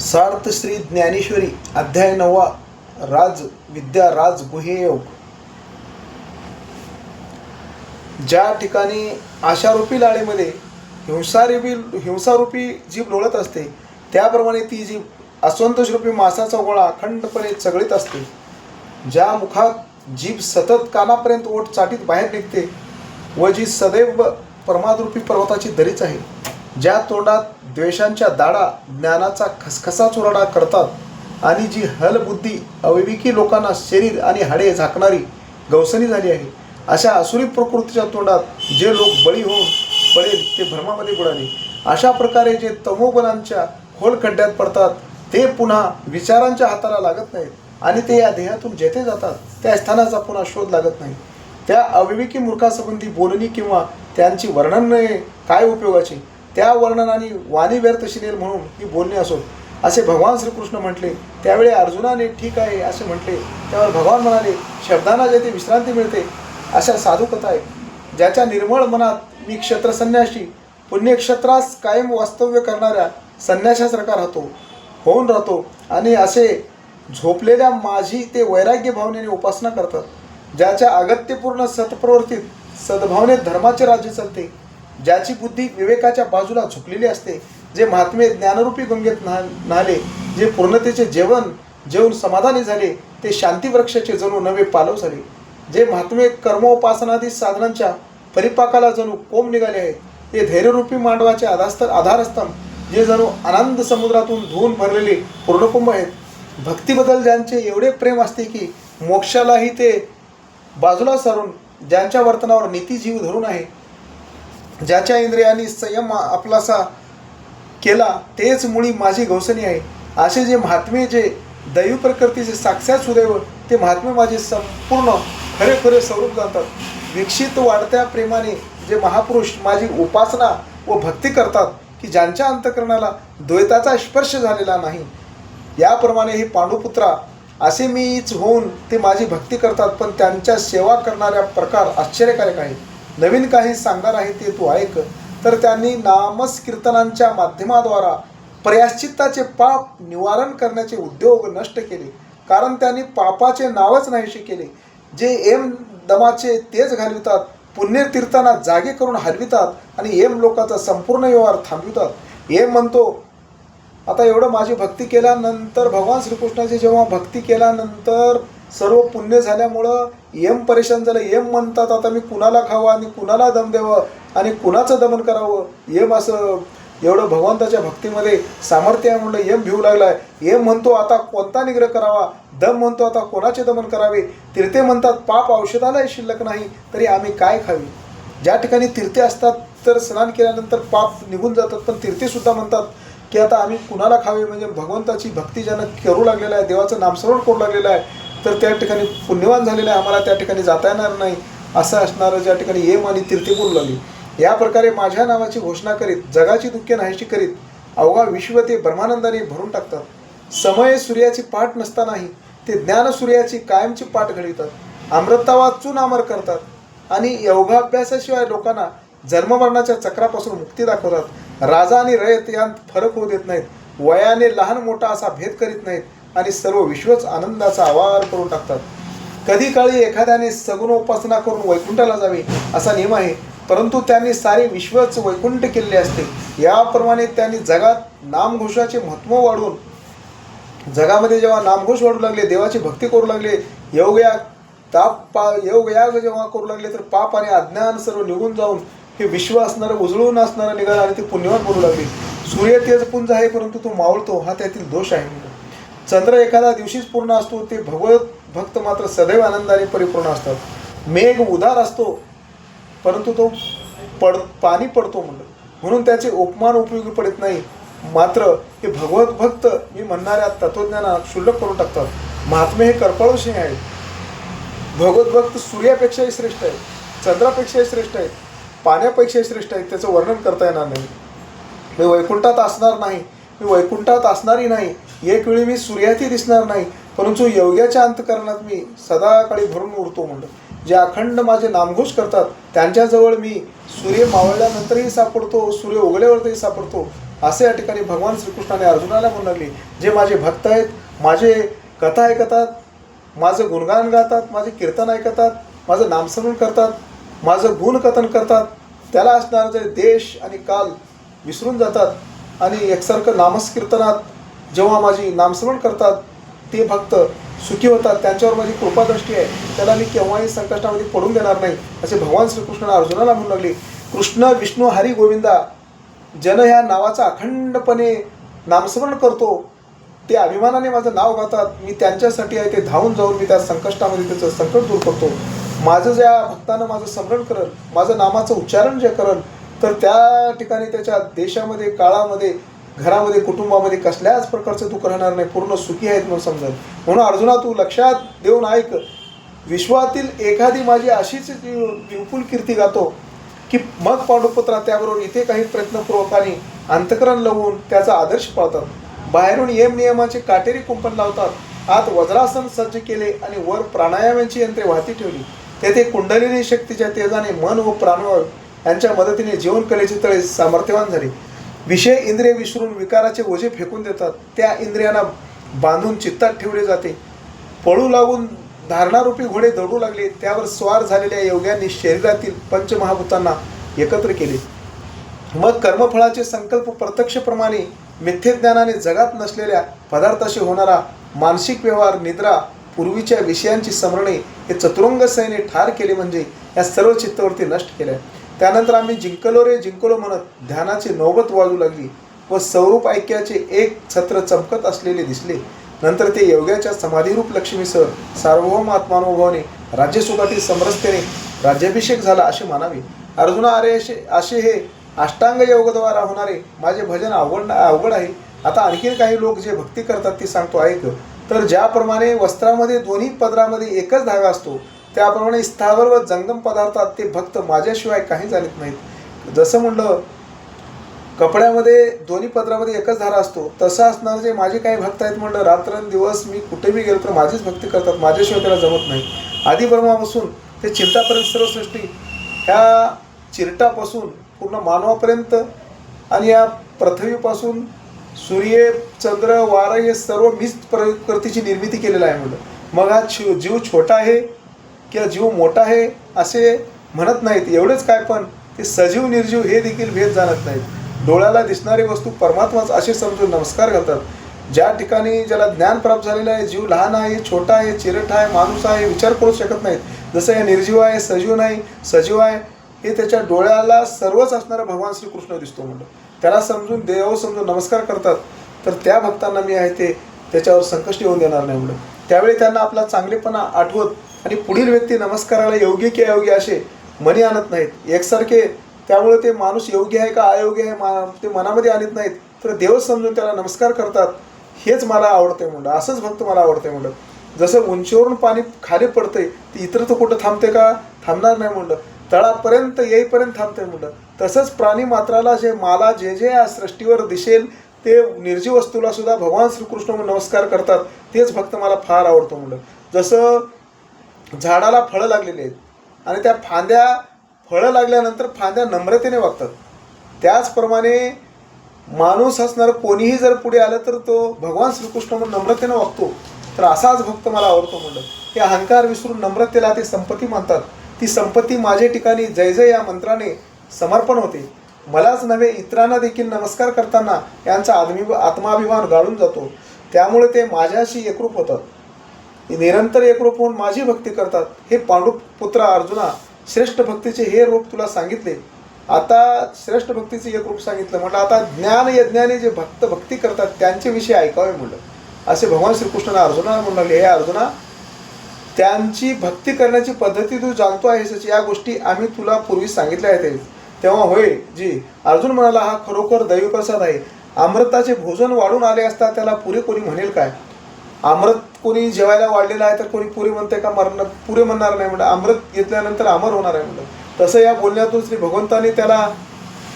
सार्थ श्री ज्ञानेश्वरी अध्याय 9 राज विद्या राज गुह्ययोग। ज्या ठिकाणी आशारूपी लाळेमध्ये हिंसारूपी जीभ लोळत असते, त्याप्रमाणे ती जीभ असंतोषरूपी मासाचा गोळा अखंडपणे चघळीत असते. ज्या मुखात जीभ सतत कानापर्यंत ओठ चाटीत बाहेर निघते व जी सदैव प्रमादरूपी पर्वताची दरीच आहे, ज्या तोंडात द्वेषांच्या दाढा ज्ञानाचा खसखसा चुराडा करतात आणि जी हलबुद्धी अविवेकी लोकांना शरीर आणि हाडे झाकणारी गवसणी झाली आहे, अशा असुरी प्रकृतीच्या तोंडात जे लोक बळी होऊन पडेल ते भ्रमामध्ये बुडाले. अशा प्रकारे जे तमोगुणांच्या खोल खड्ड्यात पडतात ते पुन्हा विचारांच्या हाताला लागत नाहीत आणि ते या देहातून जेथे जातात त्या स्थानाचा पुन्हा शोध लागत नाही. त्या अविवेकी मूर्खासंबंधी बोलणी किंवा त्यांची वर्णने काय उपयोगाची? त्या वर्णनाने वाणी व्यर्थ शिनेल म्हणून ही बोलणी असोत असे भगवान श्रीकृष्ण म्हटले. त्यावेळी अर्जुनाने ठीक आहे असे म्हटले. त्यावर भगवान म्हणाले, शब्दांना जेथे विश्रांती मिळते अशा साधू कथा आहे. ज्याच्या निर्मळ मनात मी क्षत्रसन्यासी पुण्यक्षत्रास कायम वास्तव्य करणाऱ्या संन्यासासारखा होऊन राहतो आणि असे झोपलेल्या माझी ते वैराग्य भावनेने उपासना करतात. ज्याच्या अगत्यपूर्ण सत्प्रवृत्तीत सद्भावनेत धर्माचे राज्य चालते, ज्याची बुद्धी विवेकाच्या बाजूला झुकलेली असते, जे महात्मे ज्ञानरूपी गंगेत न्हाले, जे पूर्णतेचे जेवून समाधानी झाले, ते शांती वृक्षाचे जणू नवे पालव झाले, जे महात्मे कर्मोपासनादी साधनांच्या परिपाकाला जणू कोंब निघाले आहेत, ते धैर्यरूपी मांडवाचे आधारस्तंभ, जे जणू आनंद समुद्रातून धुवून भरलेले पूर्णकुंभ आहेत. भक्तीबद्दल ज्यांचे एवढे प्रेम असते की मोक्षालाही ते बाजूला सारून ज्यांच्या वर्तनावर नीती जीव धरून आहे, ज्याच्या इंद्रियांनी संयम आपलासा केला तेच मुळी माझी गवसणी आहे, असे जे महात्मे जे दैव प्रकृतीचे साक्षात सुदैव, ते महात्मे माझे संपूर्ण खरे स्वरूप जाणतात. विकसित वाढत्या प्रेमाने जे महापुरुष माझी उपासना व भक्ती करतात की ज्यांच्या अंतःकरणाला द्वैताचा स्पर्श झालेला नाही, याप्रमाणे हे पांडुपुत्रा असे मीच होऊन ते माझी भक्ती करतात. पण त्यांच्या सेवा करणाऱ्या प्रकार आश्चर्यकारक आहे. नवीन काही सांगणार आहे ते तू ऐक. तर त्यांनी नामस्कीर्तनांच्या माध्यमाद्वारा प्रायश्चित्ताचे पाप निवारण करण्याचे उद्योग नष्ट केले, कारण त्यांनी पापाचे नावच नाहीसे केले. जे एम दमाचे तेज घालवितात, पुण्यतीर्थांना जागे करून हलवितात आणि एम लोकांचा संपूर्ण व्यवहार थांबवितात. एम म्हणतो आता एवढं माझी भक्ती केल्यानंतर, भगवान श्रीकृष्णाची जेव्हा भक्ती केल्यानंतर सर्व पुण्य झाल्यामुळं यम परेशान झालं. यम म्हणतात आता मी कुणाला खावं आणि कुणाला दम द्यावं आणि कुणाचं दमन करावं. यम असं एवढं भगवंताच्या भक्तीमध्ये सामर्थ्य आहे म्हणलं यम भिवू लागला आहे. यम म्हणतो आता कोणता निग्रह करावा, दम म्हणतो आता कोणाचे दमन करावे. तीर्थे म्हणतात पाप औषधालाही शिल्लक नाही तरी आम्ही काय खावे. ज्या ठिकाणी तीर्थे असतात तर स्नान केल्यानंतर पाप निघून जातात, पण तीर्थेसुद्धा म्हणतात की आता आम्ही कुणाला खावे. म्हणजे भगवंताची भक्ती ज्यानं करू लागलेलं आहे, देवाचं नामस्मरण करू लागलेलं आहे, तर त्या ठिकाणी पुण्यवान झालेलं आहे, आम्हाला त्या ठिकाणी जाता येणार नाही असं असणारं ज्या ठिकाणी येम आणि तीर्थे बोलू लागली. या प्रकारे माझ्या नावाची घोषणा करीत जगाची दुःखे नाहीशी करीत अवघा विश्व ते ब्रह्मानंदाने भरून टाकतात. समय सूर्याची पाठ नसतानाही ते ज्ञान सूर्याची कायमची पाठ घडवितात. अमृतावाचून अमर करतात आणि योगाभ्यासाशिवाय लोकांना जन्ममरणाच्या चक्रापासून मुक्ती दाखवतात. राजा आणि रयत यांत फरक होऊ देत नाहीत. वयाने लहान मोठा असा भेद करीत नाहीत आणि सर्व विश्वच आनंदाचा आवार करून टाकतात. कधी काळी एखाद्याने सगुण उपासना करून वैकुंठाला जावे असा नियम आहे, परंतु त्यांनी सारे विश्वच वैकुंठ केलेले असते. याप्रमाणे त्यांनी जगात नामघोषाचे महत्त्व वाढवून जगामध्ये जेव्हा नामघोष वाढू लागले, देवाची भक्ती करू लागले, योगयाग जेव्हा करू लागले, तर पाप आणि अज्ञान सर्व निघून जाऊन हे विश्व असणारं उजळून असणारं निघालं आणि ते पुण्यवान बोलू लागले. सूर्य तेजपुंज आहे परंतु तो मावळतो, हा त्यातील दोष आहे. चंद्र एखादा दिवशीच पूर्ण असतो, ते भगवत भक्त मात्र सदैव आनंदाने परिपूर्ण असतात. मेघ उदार असतो परंतु तो पाणी पडतो म्हणून त्याचे उपमान उपयोगी पडत नाही. मात्र हे भगवत भक्त मी म्हणणाऱ्या तत्वज्ञानात क्षुल्लक करून टाकतात. महात्मे हे कर्पाळू आहेत. भगवत भक्त सूर्यापेक्षाही श्रेष्ठ आहेत, चंद्रापेक्षाही श्रेष्ठ आहेत, पाण्यापेक्षाही श्रेष्ठ आहेत. त्याचं वर्णन करता येणार नाही. मी वैकुंठात असणार नाही, मी वैकुंठात असणारी नाही, एक वेळी मी सूर्यातही दिसणार नाही, परंतु योग्याच्या अंतकरणात मी सदाकाळी भरून उरतो म्हणलं. जे अखंड माझे नामघोष करतात त्यांच्याजवळ मी सूर्य मावळल्यानंतरही सापडतो, सूर्य उगल्यावरही सापडतो असे या ठिकाणी भगवान श्रीकृष्णाने अर्जुनाला म्हणू लागले. जे माझे भक्त आहेत, माझे कथा ऐकतात, माझं गुणगान गातात, माझे कीर्तन ऐकतात, माझं नामस्मरण करतात, माझं गुणकथन करतात, त्याला असणारं जे देश आणि काल विसरून जातात आणि एकसारखं नामस्कीर्तनात जेव्हा माझी नामस्मरण करतात ते भक्त सुखी होतात, त्यांच्यावर माझी कृपादृष्टी आहे, त्याला मी केव्हाही संकटामध्ये पडून देणार नाही, असे भगवान श्रीकृष्णाने अर्जुनाला म्हणू लागले. कृष्ण विष्णू हरी गोविंदा जन ह्या नावाचं अखंडपणे नामस्मरण करतो, ते अभिमानाने माझं नाव गातात, मी त्यांच्यासाठी आहे ते धावून जाऊन मी त्या संकष्टामध्ये त्याचं संकट दूर करतो. माझं ज्या भक्तानं माझं स्मरण करल, माझं नामाचं उच्चारण जे करल, तर त्या ठिकाणी त्याच्या देशामध्ये, काळामध्ये, घरामध्ये, कुटुंबामध्ये कसल्याच प्रकारचं दुःख राहणार नाही, पूर्ण सुखी आहेत म्हणून समजेल. म्हणून अर्जुना तू लक्षात देऊन ऐक, विश्वातील एखादी माझी अशीच विपुल कीर्ती गातो की मग पांडुपुत्रा त्याबरोबर इथे काही प्रयत्नपूर्वकाने अंतकरण लावून त्याचा आदर्श पाळतात, बाहेरून नियमाचे काटेरी कुंपण लावतात, आत वज्रासन सज्ज केले आणि वर प्राणायामांची यंत्रे वाहती ठेवली, तेथे कुंडलिनी शक्तीच्या तेजाने मन व प्राणबळ यांच्या मदतीने जीवनकलेचे तळे सामर्थ्यवान झाले. विषय इंद्रिय विसरून विकाराचे ओझे फेकून देतात, त्या इंद्रियांना बांधून चित्तात ठेवले जाते. पळू लागून धारणारूपी घोडे दौडू लागले, त्यावर स्वार झालेल्या योग्यांनी शरीरातील पंचमहाभूतांना एकत्र केले. मग कर्मफळाचे संकल्प प्रत्यक्षप्रमाणे मिथ्यज्ञानाने जगात नसलेल्या पदार्थाशी होणारा मानसिक व्यवहार, निद्रा, पूर्वीच्या विषयांची स्मरणे हे चतुरंग सैने ठार केले, म्हणजे या सर्व चित्तवृत्ती नष्ट केल्या. त्यानंतर आम्ही जिंकलो रे जिंकलो म्हणत ध्यानाची नौबत वाजू लागली व स्वरूप ऐक्याचे एक छत्र चमकत असलेले दिसले. नंतर ते योग्याच्या समाधीरूप लक्ष्मीसह सार्वभौम आत्मानुभवाने राज्यसुखातील समरसतेने राज्याभिषेक झाला असे मानावे. अर्जुना अरे असे हे अष्टांग योगद्वारा होणारे माझे भजन अवघड आहे. आता आणखीन काही लोक जे भक्ती करतात ते सांगतो ऐक. तर ज्याप्रमाणे वस्त्रामध्ये दोन्ही पदरामध्ये एकच धागा असतो, त्याप्रमाणे स्थावर व जंगम पदार्थात ते भक्त माझ्याशिवाय काही जाणत नाहीत. जसं म्हणलं कपड्यामध्ये दोन्ही पदरामध्ये एकच धारा असतो, तसं असणार जे माझे काही भक्त आहेत म्हणलं रात्रंदिवस मी कुठेही गेलो तर माझीच भक्ती करतात, माझ्याशिवाय त्याला जमत नाही. आदी ब्रह्मापासून ते चिंतापर्यंत सर्व सृष्टी, ह्या चिरटापासून पूर्ण मानवापर्यंत आणि या पृथ्वीपासून सूर्य, चंद्र, वारा हे सर्व मीच प्रकृतीची निर्मिती केलेलं आहे म्हणलं. मग हा जीव छोटा आहे किंवा जीव मोठा आहे असे म्हणत नाहीत. एवढेच काय, पण ते सजीव निर्जीव हे देखील भेद जाणत नाहीत. डोळ्याला दिसणारी वस्तू परमात्माच असे समजून नमस्कार घालतात. ज्या ठिकाणी ज्याला ज्ञान प्राप्त झालेलं आहे, जीव लहान आहे, छोटा आहे, चिरट आहे, माणूस आहे, विचार करू शकत नाहीत. जसं हे निर्जीव आहे, सजीव नाही, सजीव आहे, हे त्याच्या डोळ्याला सर्वच असणारा भगवान श्रीकृष्ण दिसतो म्हणलं. त्याला समजून देव समजून नमस्कार करतात, तर त्या भक्तांना मी आहे ते त्याच्यावर संकष्ट येऊन देणार नाही म्हणलं. त्यावेळी त्यांना आपला चांगलेपणा आठवत आणि पुढील व्यक्ती नमस्काराला योग्य की अयोग्य असे मनी आणत नाहीत एकसारखे. त्यामुळे ते माणूस योग्य आहे का अयोग्य आहे ते मनामध्ये आणत नाहीत, तर देव समजून त्याला नमस्कार करतात. हेच मला आवडते म्हणलं, असंच भक्त मला आवडते म्हणलं. जसं उंचीवरून पाणी खाली पडतंय ते इतर तर कुठं थांबते का, थांबणार नाही म्हणलं, तळापर्यंत येईपर्यंत थांबते म्हणलं. तसंच प्राणी मात्राला जे मला जे जे या सृष्टीवर दिसेल ते निर्जीव वस्तूला सुद्धा भगवान श्रीकृष्ण म्हणून नमस्कार करतात. तेच भक्त मला फार आवडतो म्हणलं. जसं झाडाला फळं लागलेली आहेत आणि त्या फांद्या फळं लागल्यानंतर फांद्या नम्रतेने वागतात, त्याचप्रमाणे माणूस असणार कोणीही जर पुढे आलं तर तो भगवान श्रीकृष्ण म्हणून नम्रतेने वागतो. तर असाच भक्त मला आवडतो म्हणलं. हे अहंकार विसरून नम्रतेला ते संपत्ती मानतात. ती संपत्ती माझ्या ठिकाणी जय जय या मंत्राने समर्पण होते. मलाच नव्हे इतरांना देखील नमस्कार करताना यांचा आत्माभिमान गाळून जातो. त्यामुळे ते माझ्याशी एकरूप होतात, निरंतर एकरूप होऊन माझी भक्ती करतात. हे पांडुपुत्रा अर्जुना, श्रेष्ठ भक्तीचे हे रूप तुला सांगितले. आता श्रेष्ठ भक्तीचे एक रूप सांगितलं म्हटलं. आता ज्ञान यज्ञाने जे भक्ती करतात त्यांचे विषय ऐकावे म्हणलं. असे भगवान श्रीकृष्णाने अर्जुनाला म्हणू लागले, हे अर्जुना, त्यांची भक्ती करण्याची पद्धती तू जाणतो आहेस, या गोष्टी आम्ही तुला पूर्वी सांगितल्या आहेत. तेव्हा होय जी अर्जुन म्हणाला, हा खरोखर दैवप्रसाद आहे. अमृताचे भोजन वाढून आले असता त्याला पुरे कोणी म्हणेल काय. अमृत कोणी जेवायला वाढलेलं आहे तर कोणी पुरे म्हणते का, पुरे म्हणणार नाही म्हणलं. अमृत घेतल्यानंतर अमर होणार आहे म्हणलं. तसं या बोलण्यातून श्री भगवंताने त्याला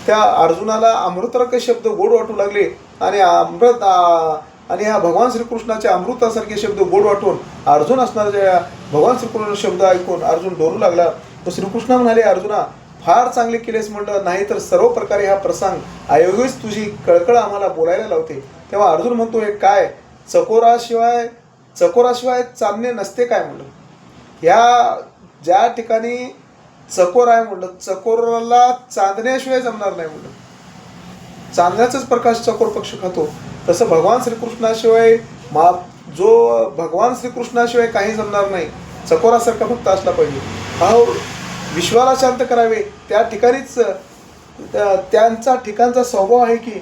त्या अर्जुनाला अमृतरक शब्द गोड वाटू लागले आणि अमृत आणि ह्या भगवान श्रीकृष्णाचे अमृतासारखे शब्द गोड वाटून अर्जुन असणारे भगवान श्रीकृष्ण शब्द ऐकून अर्जुन डोरू लागला. तर श्रीकृष्ण म्हणाले, अर्जुना, फार चांगले केलेस म्हणलं, नाही तर सर्व प्रकारे हा प्रसंग अयोग्यच तुझी कळकळ आम्हाला बोलायला लावते. तेव्हा अर्जुन म्हणतो, हे काय चकोराशिवाय चांदणे नसते काय म्हणलं. ह्या ज्या ठिकाणी चकोर आहे म्हणलं, चकोराला चांदण्याशिवाय जमणार नाही म्हणलं. चांदण्याचाच प्रकाश चकोर पक्षी खातो. तसं भगवान श्रीकृष्णाशिवाय जो भगवान श्रीकृष्णाशिवाय काही जमणार नाही, चकोरासारखा भक्त असला पाहिजे. अहो, विश्वाला शांत करावे त्या ठिकाणीच त्यांचा ठिकाणचा स्वभाव आहे की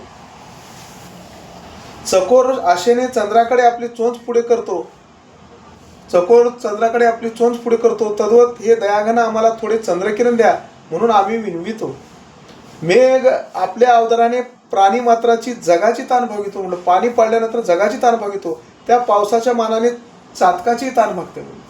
चकोर आशेने चंद्राकडे आपली चोंच पुढे करतो. चकोर चंद्राकडे आपली चोंच पुढे करतो. तद्वत हे दयाघन आम्हाला थोडे चंद्रकिरण द्या म्हणून आम्ही विनवितो. मेघ आपल्या अवताराने प्राणी मात्राची जगाची ताण भागितो म्हणलं. पाणी पडल्यानंतर जगाची ताण भागितो. त्या पावसाच्या मानाने चातकाची ताण भागते म्हणलं.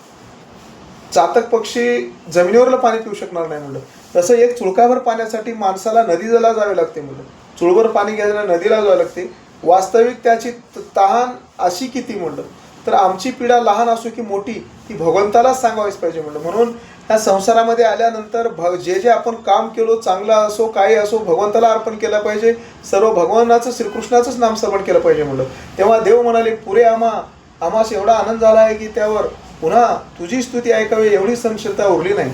चातक पक्षी जमिनीवरलं पाणी पिऊ शकणार नाही म्हणलं. तसं एक चुळकाभर पाण्यासाठी माणसाला नदीला जावे लागते म्हणलं. चुळभर पाणी घ्यायला नदीला जावे लागते. वास्तविक त्याची तहान अशी किती म्हणलं, तर आमची पीडा लहान असो की मोठी ती भगवंतालाच सांगावीच पाहिजे म्हणलं. म्हणून ह्या संसारामध्ये आल्यानंतर जे जे आपण काम केलो, चांगला असो काही असो, भगवंताला अर्पण केलं पाहिजे. सर्व भगवानाचं श्रीकृष्णाचंच नामस्मरण केलं पाहिजे म्हणलं. तेव्हा देव म्हणाले, पुरे आम्हास एवढा आनंद झाला आहे की त्यावर पुन्हा तुझी स्तुती ऐकावी एवढी संशयता उरली नाही.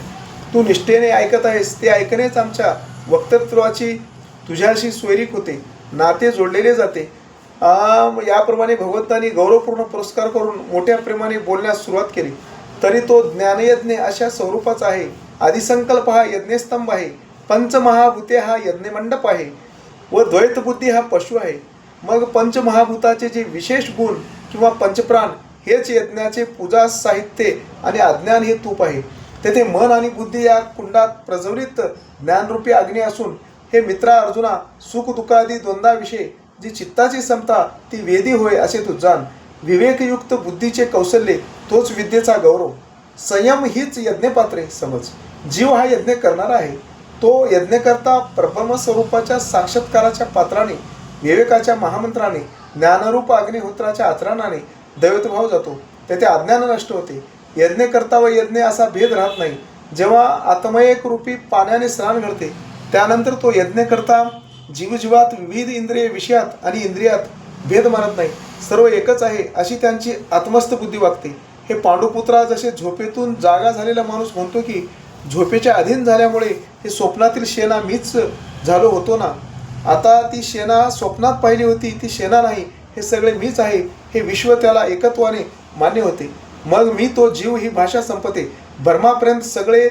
तू निष्ठेने ऐकत आहेस, ते ऐकणेच आमच्या वक्तृत्वाची तुझ्याशी सोयरीक होते, नाते जोडलेले जाते. याप्रमाणे भगवंतांनी गौरवपूर्ण पुरस्कार करून मोठ्या प्रेमाने बोलण्यास सुरुवात केली. तरी तो ज्ञानयज्ञ अशा स्वरूपाचा आहे. आदिसंकल्प हा यज्ञस्तंभ आहे. पंचमहाभूते हा यज्ञमंडप आहे व द्वैतबुद्धी हा पशु आहे. मग पंचमहाभूताचे जे विशेष गुण किंवा पंचप्राण हेच यज्ञाचे पूजा साहित्य आणि अज्ञान हे तूप आहे. तेथे मन आणि बुद्धी या कुंडात प्रज्वलित ज्ञानरूपी अग्नी असून, हे मित्रा अर्जुना, सुख दुःखादी द्वंद्वाविषयी जी चित्ताची समता ती वेदी होय असे तू जाण. विवेकयुक्त बुद्धीचे कौशल्य तोच विद्येचा गौरव. संयम हीच यज्ञपात्रे समज. जीव हा यज्ञ करणारा आहे. तो यज्ञकर्ता परब्रह्म स्वरूपाच्या साक्षात्काराच्या पात्राने, विवेकाच्या महामंत्राने, ज्ञानरूप अग्निहोत्राच्या आचरणाने दैवतभाव जातो. तेथे अज्ञान नष्ट होते. यज्ञकर्ता व यज्ञ असा भेद राहत नाही. जेव्हा आत्मयक रूपी पाण्याने स्नान घडते त्यानंतर तो यज्ञकर्ता जीवजीवात विविध इंद्रिय विषयात आणि इंद्रियात भेद मानत नाही. सर्व एकच आहे अशी त्यांची आत्मस्थ बुद्धी वागते. हे पांडुपुत्रा, जसे झोपेतून जागा झालेला माणूस म्हणतो की झोपेच्या अधीन झाल्यामुळे हे स्वप्नातील शेना मीच झालो होतो ना, आता ती शेना स्वप्नात पाहिली होती, ती शेना नाही, हे सगळे मीच आहे, हे विश्व त्याला एकत्वाने मान्य होते. मग मी तो जीव ही भाषा संपते. ब्रह्मापर्यंत सगळे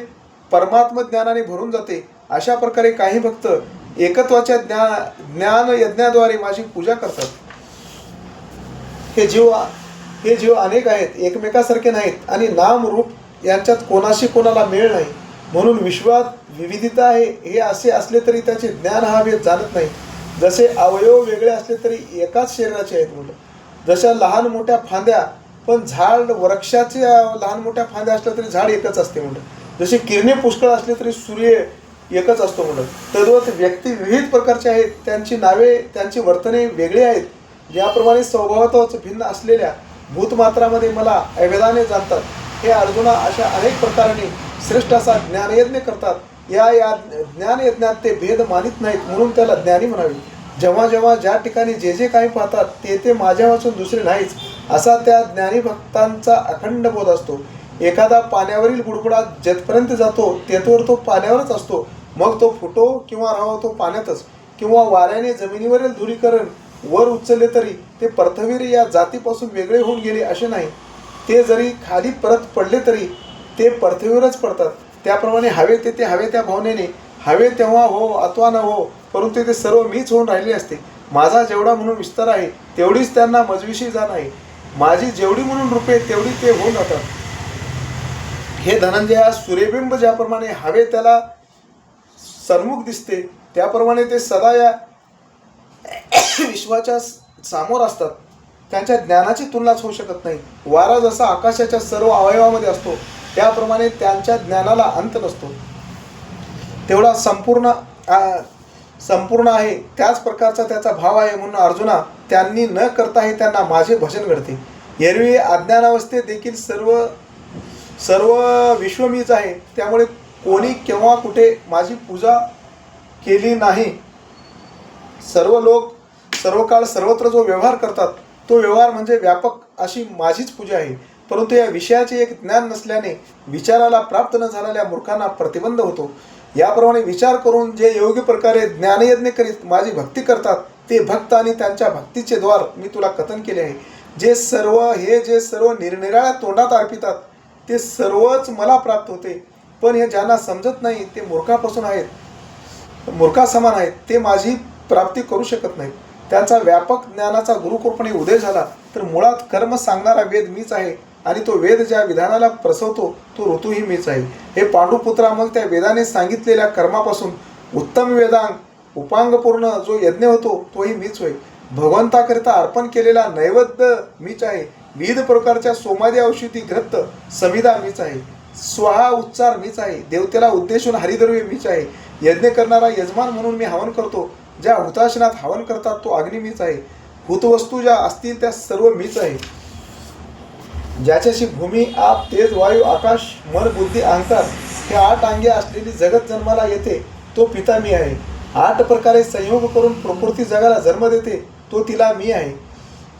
परमात्म ज्ञानाने भरून जाते. अशा प्रकारे काही भक्त एकत्वाच्या ज्ञान यज्ञाद्वारे माझी पूजा करतात. हे जीव अनेक आहेत, एकमेकासारखे नाहीत आणि नाम रूप यांच्यात कोणाशी कोणाला मेळ नाही. म्हणून विश्वात विविधता आहे हे असे असले तरी त्याचे ज्ञान हा भेद जाणत नाही. जसे अवयव वेगळे असले तरी एकाच शरीराचे आहेत म्हणलं. जशा लहान मोठ्या फांद्या, पण झाड वृक्षाच्या लहान मोठ्या फांद्या असल्या तरी झाड एकच असते म्हणलं. जसे किरणे पुष्कळ असले तरी सूर्य एकच असतो म्हणलं. तद्वत व्यक्ती विविध प्रकारचे आहेत, त्यांची नावे त्यांची वर्तने वेगळी आहेत. ज्याप्रमाणे स्वभावतच भिन्न असलेल्या भूतमात्रामध्ये मला अभेदाने जाणतात. हे अर्जुना, अशा अनेक प्रकाराने श्रेष्ठ असा ज्ञानयज्ञ करतात. या ज्ञानयज्ञात ते भेद मानित नाहीत, म्हणून त्याला ज्ञानी म्हणावे. जेव्हा जेव्हा ज्या ठिकाणी जे जे काही पाहतात ते माझ्या वाचून दुसरे नाहीच असा त्या ज्ञानी भक्तांचा अखंड बोध असतो. एखादा पाण्यावरील बुडबुडा जेथपर्यंत जातो तेथवर तो पाण्यावरच असतो. मग तो फुटो किंवा राहो तो पाण्यातच. किंवा वाऱ्याने जमिनीवरील धुळीकरण वर उचलले तरी ते पृथ्वीर या जातीपासून वेगळे होऊन गेले असे नाही. ते जरी खाली परत पडले तरी ते पृथ्वीवरच पडतात. त्याप्रमाणे हवे तेथे हवे त्या भावनेने हवे तेव्हा हो अथवा न हो, परंतु ते सर्व मीच होऊन राहिले असते. माझा जेवढा म्हणून विस्तार आहे तेवढीच त्यांना मजविषयी जाण आहे. माझी जेवढी म्हणून रूपे तेवढी ते होऊन जातात. हे धनंजया, सूर्यबिंब ज्याप्रमाणे हवे त्याला सन्मुख दिसते त्याप्रमाणे ते सदा या विश्वाच्या सामोर असतात. त्यांच्या ज्ञानाची तुलनाच होऊ शकत नाही. वारा जसा आकाशाच्या सर्व अवयवामध्ये असतो त्याप्रमाणे त्यांच्या ज्ञानाला अंत नसतो. तेवढा संपूर्ण आहे त्याच प्रकारचा त्याचा भाव आहे. म्हणून अर्जुना, त्यांनी न करताही त्यांना माझे भजन घडते. एरवी अज्ञानावस्थेत देखील सर्व विश्व मीच आहे. त्यामुळे कोणी केव्हा कुठे माझी पूजा केली नाही. सर्व लोक सर्व काळ सर्वत्र जो व्यवहार करतात तो व्यवहार म्हणजे व्यापक अशी माझीच पूजा आहे. परंतु या विषयाचे एक ज्ञान नसल्याने विचाराला प्राप्त न झालेल्या मूर्खांना प्रतिबंध होतो. याप्रमाणे विचार करून जे योग्य प्रकारे ज्ञानयज्ञ करीत माझी भक्ती करतात ते भक्त आणि त्यांच्या भक्तीचे द्वार मी तुला कथन केले आहे. जे सर्व निरनिराळ्या तोंडात अर्पितात ते सर्वच मला प्राप्त होते. पण हे ज्यांना समजत नाही ते मूर्खापासून आहेत, मूर्खासमान आहेत, ते माझी प्राप्ती करू शकत नाहीत. त्यांचा व्यापक ज्ञानाचा गुरुकृपेने उदय झाला तर मुळात कर्म सांगणारा वेद मीच आहे आणि तो वेद ज्या विधानाला प्रसवतो तो ऋतूही मीच आहे. हे पांडुपुत्रा, मग त्या वेदाने सांगितलेल्या कर्मापासून उत्तम वेदांग उपांगपूर्ण जो यज्ञ होतो तोही मीच होय. भगवंताकरिता अर्पण केलेला नैवेद्य मीच आहे. विविध प्रकारच्या सोमादी औषधी घृत समिधा मीच आहे. स्वाहा उच्चार मीच आहे. देवतेला उद्देशून हरिद्रव्य मीच आहे. यज्ञ करणारा यजमान म्हणून मी हवन करतो. ज्या हुताशनात हवन करतात तो अग्नी मीच आहे. हुतवस्तू ज्या असतील त्या सर्व मीच आहे. ज्याच्याशी भूमी, आप, तेज, वायू, आकाश, मन, बुद्धी, अहंकार हे 8 अंगे असलेली जगत जन्माला येते तो पिता मी आहे. 8 प्रकारे संयोग करून प्रकृती जगाला जन्म देते तो तिला मी आहे.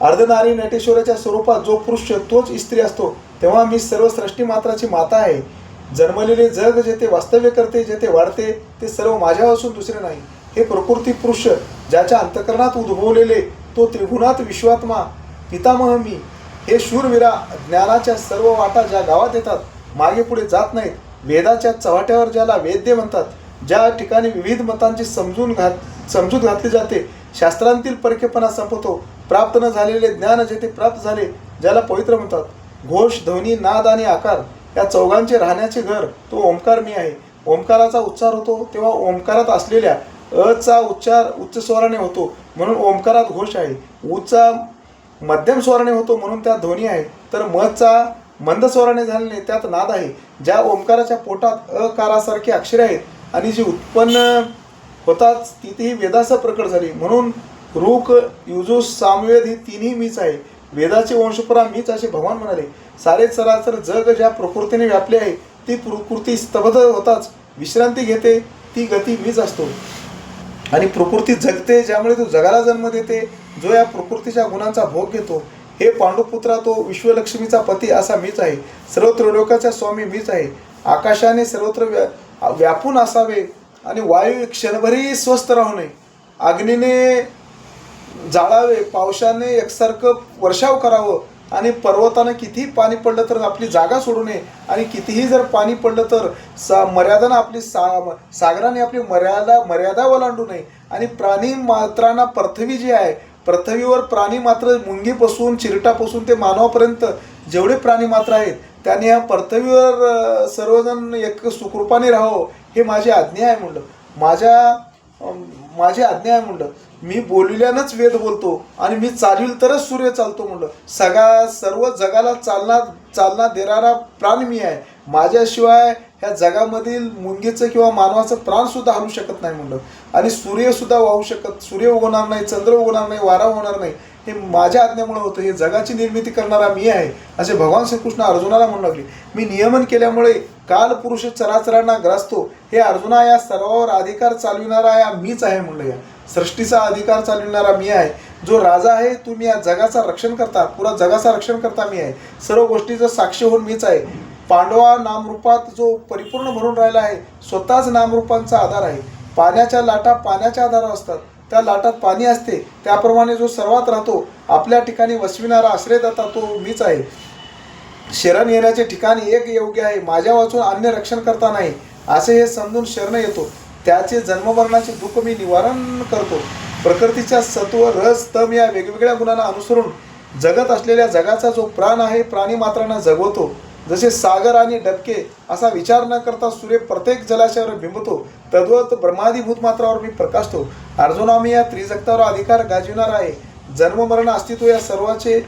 अर्धनारी नटेश्वराच्या स्वरूपात जो पुरुष तोच स्त्री असतो तेव्हा मी सर्व सृष्टी मात्राची माता आहे. जन्मलेले जग जेथे वास्तव्य करते, जेथे वाढते ते सर्व माझ्या असून दुसरे नाही. हे प्रकृती पुरुष ज्याच्या अंतःकरणात उद्भवलेले तो त्रिगुणात विश्वात्मा पितामह मी. हे शूरवीरा, ज्ञानाच्या सर्व वाटा ज्या गावात येतात मागे पुढे जात नाहीत, वेदाच्या चव्हाट्यावर ज्याला वेद्य म्हणतात, ज्या ठिकाणी विविध मतांची समजूत घातली जाते, शास्त्रांतील परखेपणा संपतो, प्राप्त न झालेले ज्ञान जेथे प्राप्त झाले ज्याला पवित्र म्हणतात. घोष, ध्वनी, नाद आणि आकार या चौघांचे राहण्याचे घर तो ओंकार मी आहे. ओंकाराचा उच्चार होतो तेव्हा ओंकारात असलेल्या अचा उच्चार उच्च स्वराने होतो म्हणून ओंकारात घोष आहे. उचा मध्यम स्वराने होतो म्हणून त्यात ध्वनी आहे. तर मचा मंद स्वराने झाल्याने त्यात नाद आहे. ज्या ओंकाराच्या पोटात अकारासारखी अक्षरे आहेत आणि जी उत्पन्न होतात तिथेही वेदासह प्रकट झाली म्हणून ऋक, युजु, सामवेद ही तिन्ही मीच आहे. वेदाचे वंशपुरा मीच असे भगवान म्हणाले. सारे चराचर जग ज्या प्रकृतीने व्यापले आहे ती प्रकृती स्तब्ध होताच विश्रांती घेते ती गती मीच असतो. आणि प्रकृती जगते ज्यामुळे तो जगाला जन्म देते, जो या प्रकृतीच्या गुणांचा भोग घेतो. हे पांडुपुत्रा, तो विश्वलक्ष्मीचा पती असा मीच आहे. सर्व त्रिलोकाचा स्वामी मीच आहे. आकाशाने सर्वत्र व्यापून असावे आणि वायू क्षणभरही स्वस्थ राहू नये. अग्नीने जाळावे, पावसाने एकसारखं वर्षाव करावं आणि पर्वतानं कितीही पाणी पडलं तर आपली जागा सोडू नये आणि कितीही जर पाणी पडलं तर मर्यादानं आपली सागराने आपली मर्यादा ओलांडू नये. आणि प्राणी मात्रांना पृथ्वी जी आहे, पृथ्वीवर प्राणी मात्र मुंगीपासून चिरटापासून ते मानवापर्यंत जेवढे प्राणी मात्र आहेत त्यांनी ह्या पृथ्वीवर सर्वजण एक सुखरूपाने राहावं हे माझी आज्ञा आहे म्हणलं. माझी आज्ञा आहे म्हणलं. मी बोलल्यानंच वेद बोलतो आणि मी चालविल तरच सूर्य चालतो म्हणलं. सर्व जगाला चालना देणारा प्राण मी आहे. माझ्याशिवाय ह्या जगामधील मुंगीचं किंवा मानवाचं प्राणसुद्धा हलू शकत नाही म्हणलं. आणि सूर्यसुद्धा सूर्य उगवणार नाही, चंद्र उगवणार नाही, वारा होणार नाही. हे माझ्या आज्ञेमुळे होतं. हे जगाची निर्मिती करणारा मी आहे असे भगवान श्रीकृष्ण अर्जुनाला म्हणू लागले. मी नियमन केल्यामुळे काल पुरुष चराचरांना ग्रासतो. हे अर्जुना, या सर्वावर अधिकार चालविणारा या मीच आहे म्हणलं. या सृष्टीचा अधिकार चालविणारा मी आहे. जो राजा आहे तुम्ही या जगाचा रक्षण करता, पुरा जगाचा रक्षण करता मी आहे. सर्व गोष्टीचं साक्षी होऊन मीच आहे. पांडवा नामरूपात जो परिपूर्ण भरून राहिला आहे स्वतःच नामरूपांचा आधार आहे. पाण्याच्या लाटा पाण्याच्या आधारावर असतात, त्या लाटात पाणी असते. त्याप्रमाणे जो सर्वात राहतो, आपल्या ठिकाणी वसविणारा आश्रयदाता तो मीच आहे. शरण येण्याचे ठिकाणी एक योग्य आहे, माझ्या वाचून अन्य रक्षण करता नाही असे हे समजून शरण येतो. त्याचे जन्ममरणाचे दुःख मी निवारण करतो. प्रकृतीच्या सत्व, रस, तम या वेगवेगळ्या गुणांना अनुसरून जगत असलेल्या जगाचा जो प्राण आहे प्राणी मात्रांना जगवतो. जसे सागर आणि डबके असा विचार न करता सूर्य प्रत्येक जलाशयावर बिंबतो, तद्वत ब्रह्मादिभूत मात्रावर मी प्रकाशतो. अर्जुना, मी या त्रिजगतावर अधिकार गाजविणार आहे. जन्ममरण अस्तित्व या सर्वाचे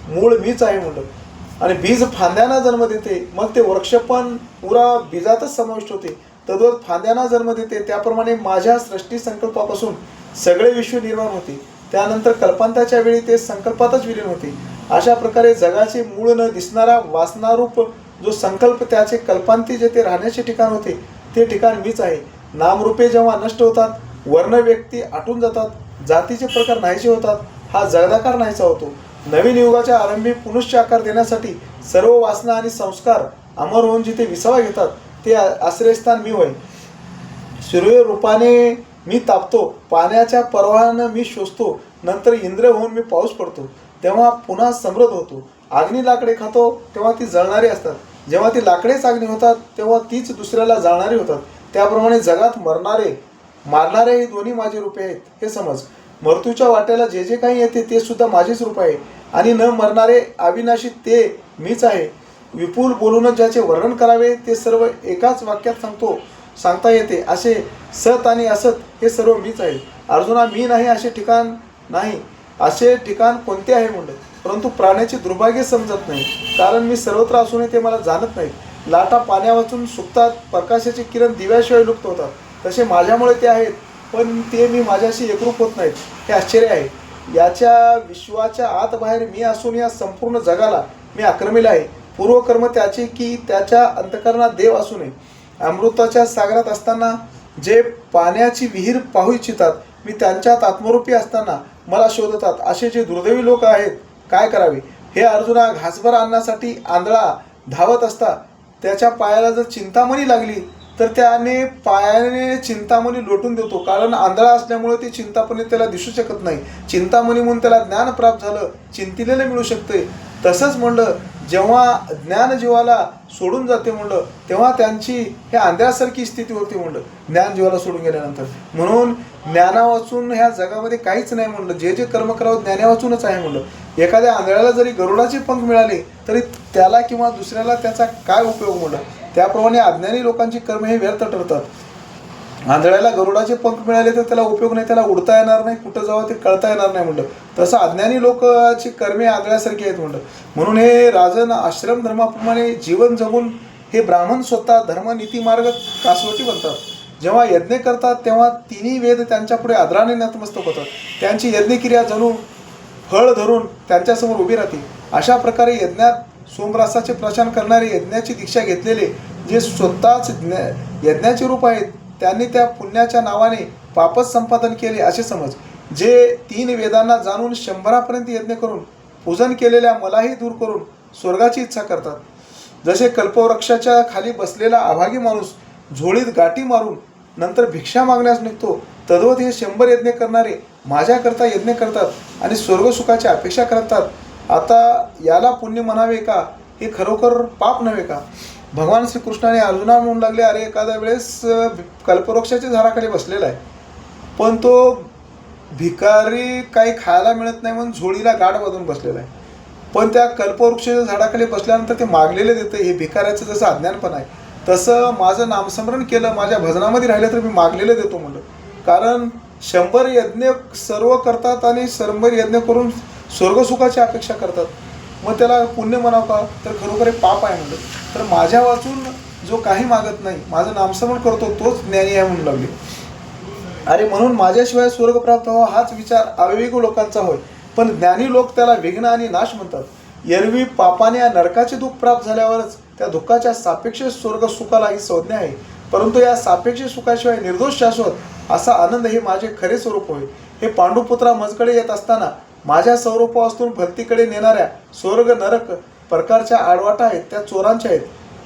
मूळ मीच आहे म्हणलं. आणि बीज फांद्यांना जन्म देते, मग ते वृक्ष पण पुरा बीजातच समाविष्ट होते. तद्वत फांद्यांना जन्म देते, त्याप्रमाणे माझ्या सृष्टी संकल्पापासून सगळे विश्व निर्माण होते. त्यानंतर कल्पांताच्या वेळी ते संकल्पातच विलीन होते. अशा प्रकारे जगाचे मूळ न दिसणारा वासनारूप जो संकल्प त्याचे कल्पांती जेथे राहण्याचे ठिकाण होते ते ठिकाण मीच आहे. नामरूपे जेव्हा नष्ट होतात, वर्ण व्यक्ती आटून जातात, जातीचे प्रकार नाहीसे होतात, हा जगदाकार नाहीसा होतो. नवीन युगाच्या आरंभी पुनश्च आकार देण्यासाठी सर्व वासना आणि संस्कार अमर होऊन जिथे विसावा घेतात ते आश्रयस्थान मी होय. सूर्य रूपाने मी तापतो, पाण्याच्या प्रवाहानं मी शोषतो, नंतर इंद्र होऊन मी पाऊस पडतो, तेव्हा पुन्हा समृद्ध होतो. अग्नी लाकडे खातो तेव्हा ती जळणारी असतात, जेव्हा ती लाकडेच अग्नी होतात तेव्हा तीच दुसऱ्याला जाळणारी होतात. त्याप्रमाणे जगात मारणारे हे दोन्ही माझे रूपे आहेत हे समज. मृत्यूच्या वाट्याला जे जे काही येते ते सुद्धा माझेच रूप आहे आणि न मरणारे अविनाशी ते मीच आहे. विपुल बोलूनच ज्याचे वर्णन करावे ते सर्व एकाच वाक्यात सांगता येते. असे सत आणि असत हे सर्व मीच आहे. अर्जुना, मी नाही असे ठिकाण नाही. असे ठिकाण कोणते आहे म्हणलं? परंतु प्राण्याचे दुर्भाग्य समजत नाही, कारण मी सर्वत्र असूनही ते मला जाणत नाही. लाटा पाण्या वाचून सुकतात, प्रकाशाचे किरण दिव्याशिवाय लुप्त होतात, तसे माझ्यामुळे ते आहेत, पण ते मी माझ्याशी एकरूप होत नाहीत. हे आश्चर्य आहे. याच्या विश्वाच्या आत बाहेर मी असून या संपूर्ण जगाला मी आक्रमिला आहे. पूर्वकर्म त्याचे की त्याच्या अंतःकरणात देव असू नये. अमृताच्या सागरात असताना जे पाण्याची विहीर पाहू इच्छितात, मी त्यांच्यात आत्मरूपी असताना मला शोधतात. असे जे दुर्दैवी लोक आहेत, काय करावे? हे अर्जुना, घासभर आणण्यासाठी आंधळा धावत असता त्याच्या पायाला जर चिंतामणी लागली तर त्याने पायाने चिंतामणी लोटून देतो, कारण आंधळा असल्यामुळे ती चिंतामणी त्याला दिसू शकत नाही. चिंतामणी म्हणून त्याला ज्ञान प्राप्त झालं, चिंतिलेलं मिळू शकते. तसंच म्हणलं, जेव्हा ज्ञान जीवाला सोडून जाते म्हणलं, तेव्हा त्यांची हे आंधळ्यासारखी स्थिती होती म्हणलं, ज्ञान जीवाला सोडून गेल्यानंतर. म्हणून ज्ञाना वाचून ह्या जगामध्ये काहीच नाही म्हणलं. जे जे कर्म करावं ज्ञाना वाचूनच आहे म्हणलं. एखाद्या आंधळ्याला जरी गरुडाचे पंख मिळाले तरी त्याला किंवा दुसऱ्याला त्याचा काय उपयोग म्हणलं. त्याप्रमाणे अज्ञानी लोकांची कर्म हे व्यर्थ ठरतात. आंधळ्याला गरुडाचे पंख मिळाले तर त्याला उपयोग नाही, त्याला उडता येणार नाही, कुठं जावं ते कळता येणार नाही म्हणलं. तसं अज्ञानी लोकांची कर्मे आंधळ्यासारखी आहेत म्हणलं. म्हणून हे राजन आश्रम धर्माप्रमाणे जीवन जगून हे ब्राह्मण स्वतः धर्म नीती मार्ग कासवटी बनतात. जेव्हा यज्ञ करतात तेव्हा तिन्ही वेद त्यांच्यापुढे आदराने नतमस्तक होतात. त्यांची यज्ञक्रिया जणू फळ धरून त्यांच्यासमोर उभी राहते. अशा प्रकारे यज्ञात सोमरसाचे प्रचार करणारे, यज्ञाची दीक्षा घेतलेले जे स्वतःच यज्ञाचे रूप आहेत, त्यांनी त्या पुण्याच्या नावाने पापच संपादन केले असे समज. जे 3 वेदांना जाणून 100पर्यंत यज्ञ करून पूजन केलेल्या मलाही दूर करून स्वर्गाची इच्छा करतात. जसे कल्पवृक्षाच्या खाली बसलेला अभागी माणूस झोळीत गाठी मारून नंतर भिक्षा मागण्यास निघतो, तद्वत हे 100 यज्ञ करणारे माझ्याकरता यज्ञ करतात आणि स्वर्गसुखाची अपेक्षा करतात. आता याला पुण्य म्हणावे का? हे खरोखर पाप नव्हे का? भगवान श्रीकृष्णाने अर्जुना म्हणू लागले, अरे एखाद्या वेळेस कल्पवृक्षाच्या झाडाखाली बसलेला आहे, पण तो भिकारी काही खायला मिळत नाही म्हणून झोळीला गाठ बांधून बसलेला आहे. पण त्या कल्पवृक्षाच्या झाडाखाली बसल्यानंतर ते मागलेले देतं. हे भिकाऱ्याचं जसं अज्ञानपण आहे, तसं माझं नामस्मरण केलं, माझ्या भजनामध्ये राहिलं तर मी मागलेलं देतो म्हणलं. कारण 100 यज्ञ सर्व करतात आणि 100 यज्ञ करून स्वर्गसुखाची अपेक्षा करतात. मग त्याला पुण्य म्हणावं का? तर खरोखर हे पाप आहे म्हणलं. तर माझ्या वाचून जो काही मागत नाही, माझं नामस्मरण करतो, तोच ज्ञानी आहे म्हणू लागले. अरे म्हणून माझ्याशिवाय स्वर्ग प्राप्त व्हावा हाच विचार अविवेक लोकांचा होय, पण ज्ञानी लोक त्याला विघ्न आणि नाश म्हणतात. एरवी पापाने या नरकाचे दुःख प्राप्त झाल्यावरच त्या दुःखाच्या सापेक्ष स्वर्ग सुखाला ही संज्ञा आहे. परंतु या सापेक्ष सुखाशिवाय निर्दोष शाश्वत असा आनंद हे माझे खरे स्वरूप होय. हे पांडुपुत्रा मजकडे येत असताना माझ्या स्वरूपापासून भक्तीकडे नेणाऱ्या स्वर्ग नरक प्रकारच्या आडवाटा आहेत, त्या चोरांच्या आहेत.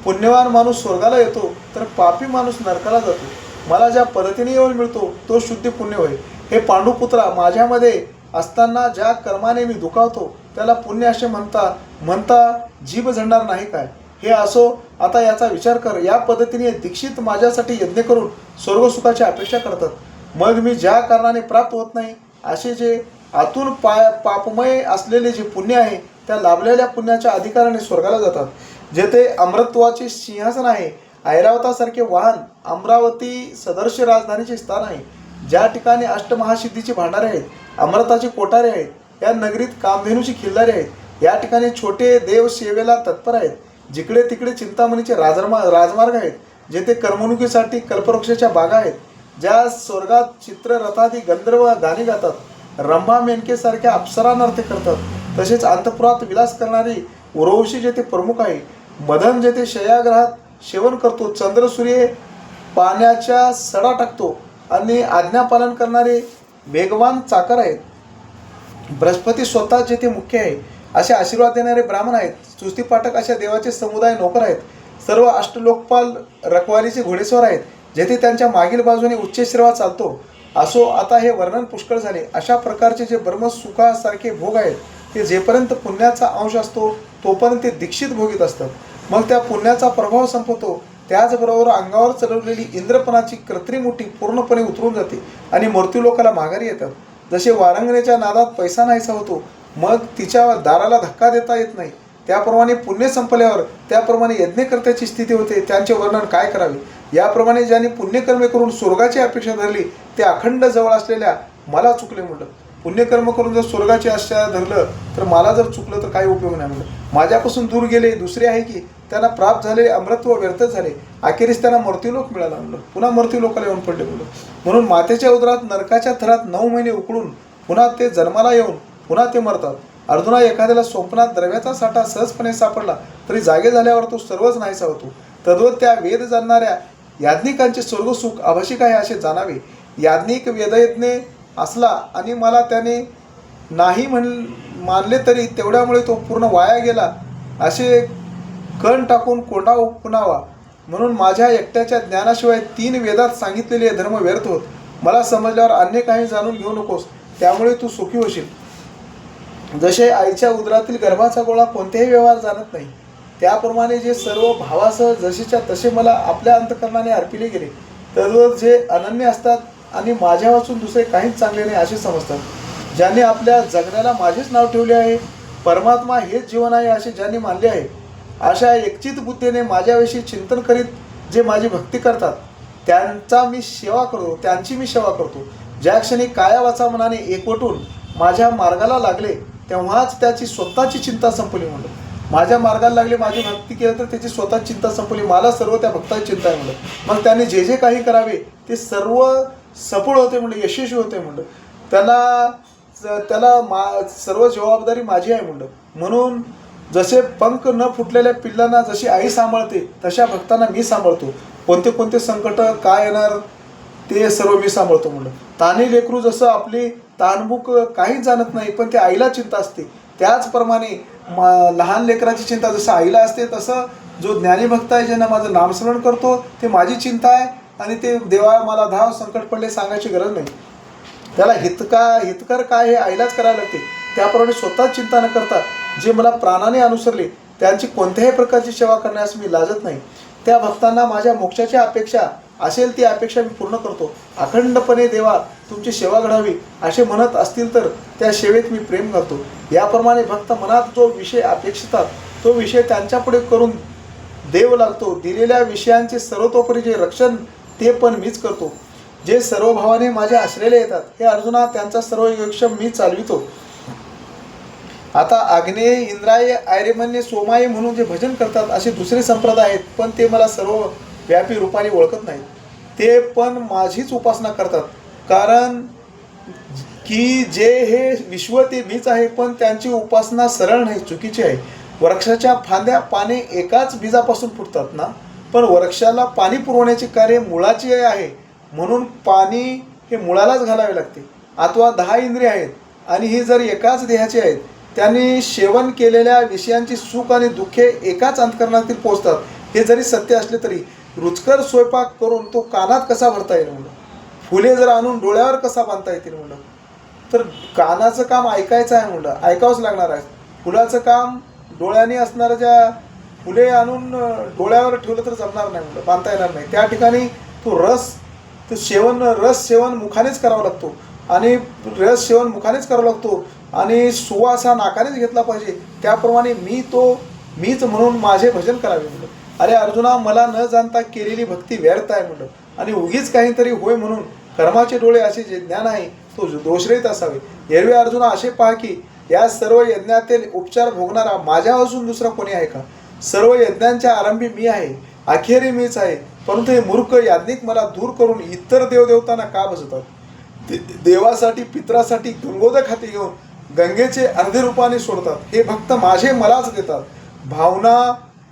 पुण्यवान माणूस स्वर्गाला येतो तर पापी माणूस नरकाला जातो. मला ज्या पद्धतीने येऊन मिळतो तो शुद्धी पुण्य होय. हे पांडुपुत्रा, माझ्यामध्ये असताना ज्या कर्माने मी दुखावतो त्याला पुण्य असे म्हणता जीभ झडणार नाही काय? हे असो, आता याचा विचार कर. या पद्धतीने दीक्षित माझ्यासाठी यज्ञ करून स्वर्गसुखाची अपेक्षा करतात. मग मी ज्या कारणाने प्राप्त होत नाही असे जे आतून पापमय असलेले जे पुण्य आहे, त्या लाभलेल्या पुण्याच्या अधिकाराने स्वर्गाला जातात. जेथे अमृतत्वाचे सिंहासन आहे, ऐरावतासारखे वाहन, अमरावती सदर्श राजधानीचे स्थान आहे, ज्या ठिकाणी अष्टमहासिद्धीचे भांडारे आहेत, अमृताचे कोठारे आहेत, या नगरीत कामधेनूची खिल्लारे आहेत, या ठिकाणी छोटे देव सेवेला तत्पर आहेत, जिकडे तिकडे चिंतामणीचे राजमार्ग आहेत, जेथे करमणुकीसाठी कल्पवृक्षाच्या बागा आहेत, ज्या स्वर्गात चित्ररथादी गंधर्व गाणी गातात, रंभा मेनकेसारख्या अप्सरा नृत्य करतात, तसेच अंतपुरात विलास करणारी उर्वशी जेथे प्रमुख आहे, मदन जेथे शयाग्रहात सेवन करतो, चंद्र सूर्य पाण्याच्या सडा टाकतो आणि आज्ञापालन करणारे वेगवान चाकर आहेत. बृहस्पती स्वतः जेथे मुख्य आहे असे आशीर्वाद देणारे ब्राह्मण आहेत. स्तुतिपाठक अशा देवाचे समुदाय नोकर आहेत. सर्व अष्टलोकपाल रखवालीचे घोडेस्वार आहेत, जेथे त्यांच्या मागील बाजूने उच्चश्रवा चालतो. असो, आता हे वर्णन पुष्कळ झाले. अशा प्रकारचे जे ब्रह्मसुखासारखे भोग आहेत ते जेपर्यंत पुण्याचा अंश असतो तोपर्यंत ते दीक्षित भोगीत असतात. मग त्या पुण्याचा प्रभाव संपतो. त्याचबरोबर अंगावर चढवलेली इंद्रपणाची कृत्रिम उटी पूर्णपणे उतरून जाते आणि मृत्यूलोकाला माघारी येतात. जसे वारंगणीच्या नादात पैसा नाहीसा होतो, मग तिच्या दाराला धक्का देता येत नाही, त्याप्रमाणे पुण्य संपल्यावर त्याप्रमाणे यज्ञकर्त्याची स्थिती होते. त्यांचे वर्णन काय करावे. याप्रमाणे ज्यांनी पुण्यकर्मे करून स्वर्गाची अपेक्षा धरली ते अखंड जवळ असलेल्या मला चुकले म्हणलं. पुण्यकर्म करून जर स्वर्गाची आशा धरलं तर मला जर चुकलं तर काही उपयोग नाही म्हणलं. माझ्यापासून दूर गेले दुसरे आहे की त्यांना प्राप्त झाले अमृत्व व्यर्थ झाले. अखेरीस त्यांना मृत्यूलोक मिळाला म्हणलं. पुन्हा मृत्यूलोकाला येऊन पडले म्हणलं. म्हणून मातेच्या उदरात नरकाच्या थरात 9 महिने उकळून पुन्हा ते जन्माला येऊन पुन्हा ते मरतात. अर्जुना, एखाद्याला स्वप्नात द्रव्याचा साठा सहजपणे सापडला तरी जागे झाल्यावर तो सर्वच नाहीसा होतो. तद्वत त्या वेद जाणणाऱ्या याज्ञिकांचे स्वर्गसुख आवश्यक आहे असे जाणावे. याज्ञिक वेदयज्ञ असला आणि मला त्याने नाही मानले तरी तेवढ्यामुळे तो पूर्ण वाया गेला असे कण टाकून कोंडा उपणावा. म्हणून माझ्या एकट्याच्या ज्ञानाशिवाय 3 वेदात सांगितलेले धर्म व्यर्थ होत. मला समजल्यावर अन्य काही जाणून घेऊ नकोस, त्यामुळे तू सुखी होशील. जसे आईच्या उदरातील गर्भाचा गोळा कोणतेही व्यवहार जाणत नाही, त्याप्रमाणे जे सर्व भावासह जसेच्या तसे मला आपल्या अंतःकरणाने अर्पिले गेले, तद्वत जे अनन्य असतात आणि माझ्या वाचून दुसरे काहीच चांगले नाही असे समजतात. ज्यांनी आपल्या जगण्याला माझेच नाव ठेवले आहे, परमात्मा हेच जीवन आहे असे ज्यांनी मानले आहे, अशा एकचित बुद्धीने माझ्याविषयी चिंतन करीत जे माझी भक्ती करतात त्यांची मी सेवा करतो. ज्या क्षणी काया वाचा मनाने एकवटून माझ्या मार्गाला लागले तेव्हाच त्याची स्वतःची चिंता संपली म्हणलं. माझ्या मार्गाला लागले, माझी भक्ती केलं तर त्याची स्वतःची चिंता संपली. मला सर्व त्या भक्ताची चिंता आहे म्हणलं. मग त्याने जे जे काही करावे ते सर्व सफळ होते म्हणलं, यशस्वी होते म्हणलं. त्याला सर्व जबाबदारी माझी आहे म्हणलं. म्हणून जसे पंख न फुटलेल्या पिल्लांना जशी आई सांभाळते तशा भक्तांना मी सांभाळतो. कोणते कोणते संकट काय येणार ते सर्व मी सांभाळतो म्हणलं. तान्ही लेकरू जसं आपली तानबुक काहीच जाणत नाही पण ते आईला चिंता असते, त्याचप्रमाणे लहान लेकराची चिंता जसं आईला असते तसं जो ज्ञानी भक्त आहे ज्यांना माझं नामस्मरण करतो ते माझी चिंता आहे. आणि ते देवा मला धाव संकट पडले सांगायची गरज नाही. त्याला हितकर काय हे आईलाच करायला लागते. त्याप्रमाणे स्वतः चिंता न करता जे मला प्राणाने अनुसरले त्यांची कोणत्याही प्रकारची सेवा करण्यास मी लाजत नाही. त्या भक्तांना माझ्या मोक्षाची अपेक्षा असेल ती अपेक्षा मी पूर्ण करतो. अखंडपणे देवा तुमची सेवा घडावी असे म्हणत असतील तर त्या सेवेत मी प्रेम करतो. याप्रमाणे भक्त मनात जो विषय अपेक्षितात तो विषय त्यांच्यापुढे करून देव लागतो. दिलेल्या विषयांचे सर्वतोपरी जे रक्षण ते पण मीच करतो. जे सर्व भावाने माझ्या आश्रयाला येतात हे अर्जुना त्यांचा सर्व योगक्षम मी चालवितो. आता आग्नेय, इंद्राय, आर्यमन्य, सोमाय म्हणून जे भजन करतात असे दुसरे संप्रदाय आहेत, पण ते मला सर्व व्यापी रूपाने ओळखत नाहीत. ते पण माझीच उपासना करतात, कारण की जे हे विश्व ते मीच आहे, पण त्यांची उपासना सरळ नाही, चुकीची आहे. वृक्षाच्या फांद्या पाने एकाच बीजापासून फुटतात ना, पण वृक्षाला पाणी पुरवण्याचे कार्य मुळाचे आहे, म्हणून पाणी हे मुळालाच घालावे लागते. अथवा 10 इंद्रिय आहेत आणि ही जर एकाच देहाची आहेत, त्यांनी सेवन केलेल्या विषयांची सुख आणि दुःखे एकाच अंतःकरणातील पोचतात. हे जरी सत्य असले तरी रुचकर स्वयंपाक करून तो कानात कसा भरता येईल म्हणलं, फुले जर आणून डोळ्यावर कसा बांधता येतील म्हणलं, तर कानाचं काम ऐकायचं आहे म्हणलं, ऐकावंच लागणार आहे. फुलाचं काम डोळ्याने असणाऱ्या ज्या फुले आणून डोळ्यावर ठेवलं तर जमणार नाही म्हणलं, बांधता येणार नाही. त्या ठिकाणी तो रस सेवन मुखानेच करावा लागतो आणि रस सेवन मुखानेच करावा लागतो आणि सुवास हा नाकानेच घेतला पाहिजे. त्याप्रमाणे मीच म्हणून माझे भजन करावे म्हणलं. अरे अर्जुना, मला न जाणता केलेली भक्ती व्यर्थ आहे म्हणलं आणि उगीच काहीतरी होय म्हणून कर्माचे डोळे असे जे ज्ञान आहे तो दोषरहित असावे. एरवे अर्जुना, असे पहा की या सर्व यज्ञातील उपचार भोगणारा माझ्यापासून दुसरा कोणी आहे का? सर्व यज्ञांच्या आरंभी मी आहे, अखेरी मीच आहे. परंतु हे मूर्ख याज्ञिक मला दूर करून इतर देवदेवतांना का बसवतात? देवासाठी पित्रासाठी गंगोदक हाती घेऊन गंगेचे अर्धे रूपाने सोडतात. हे भक्त माझे मलाच देतात. भावना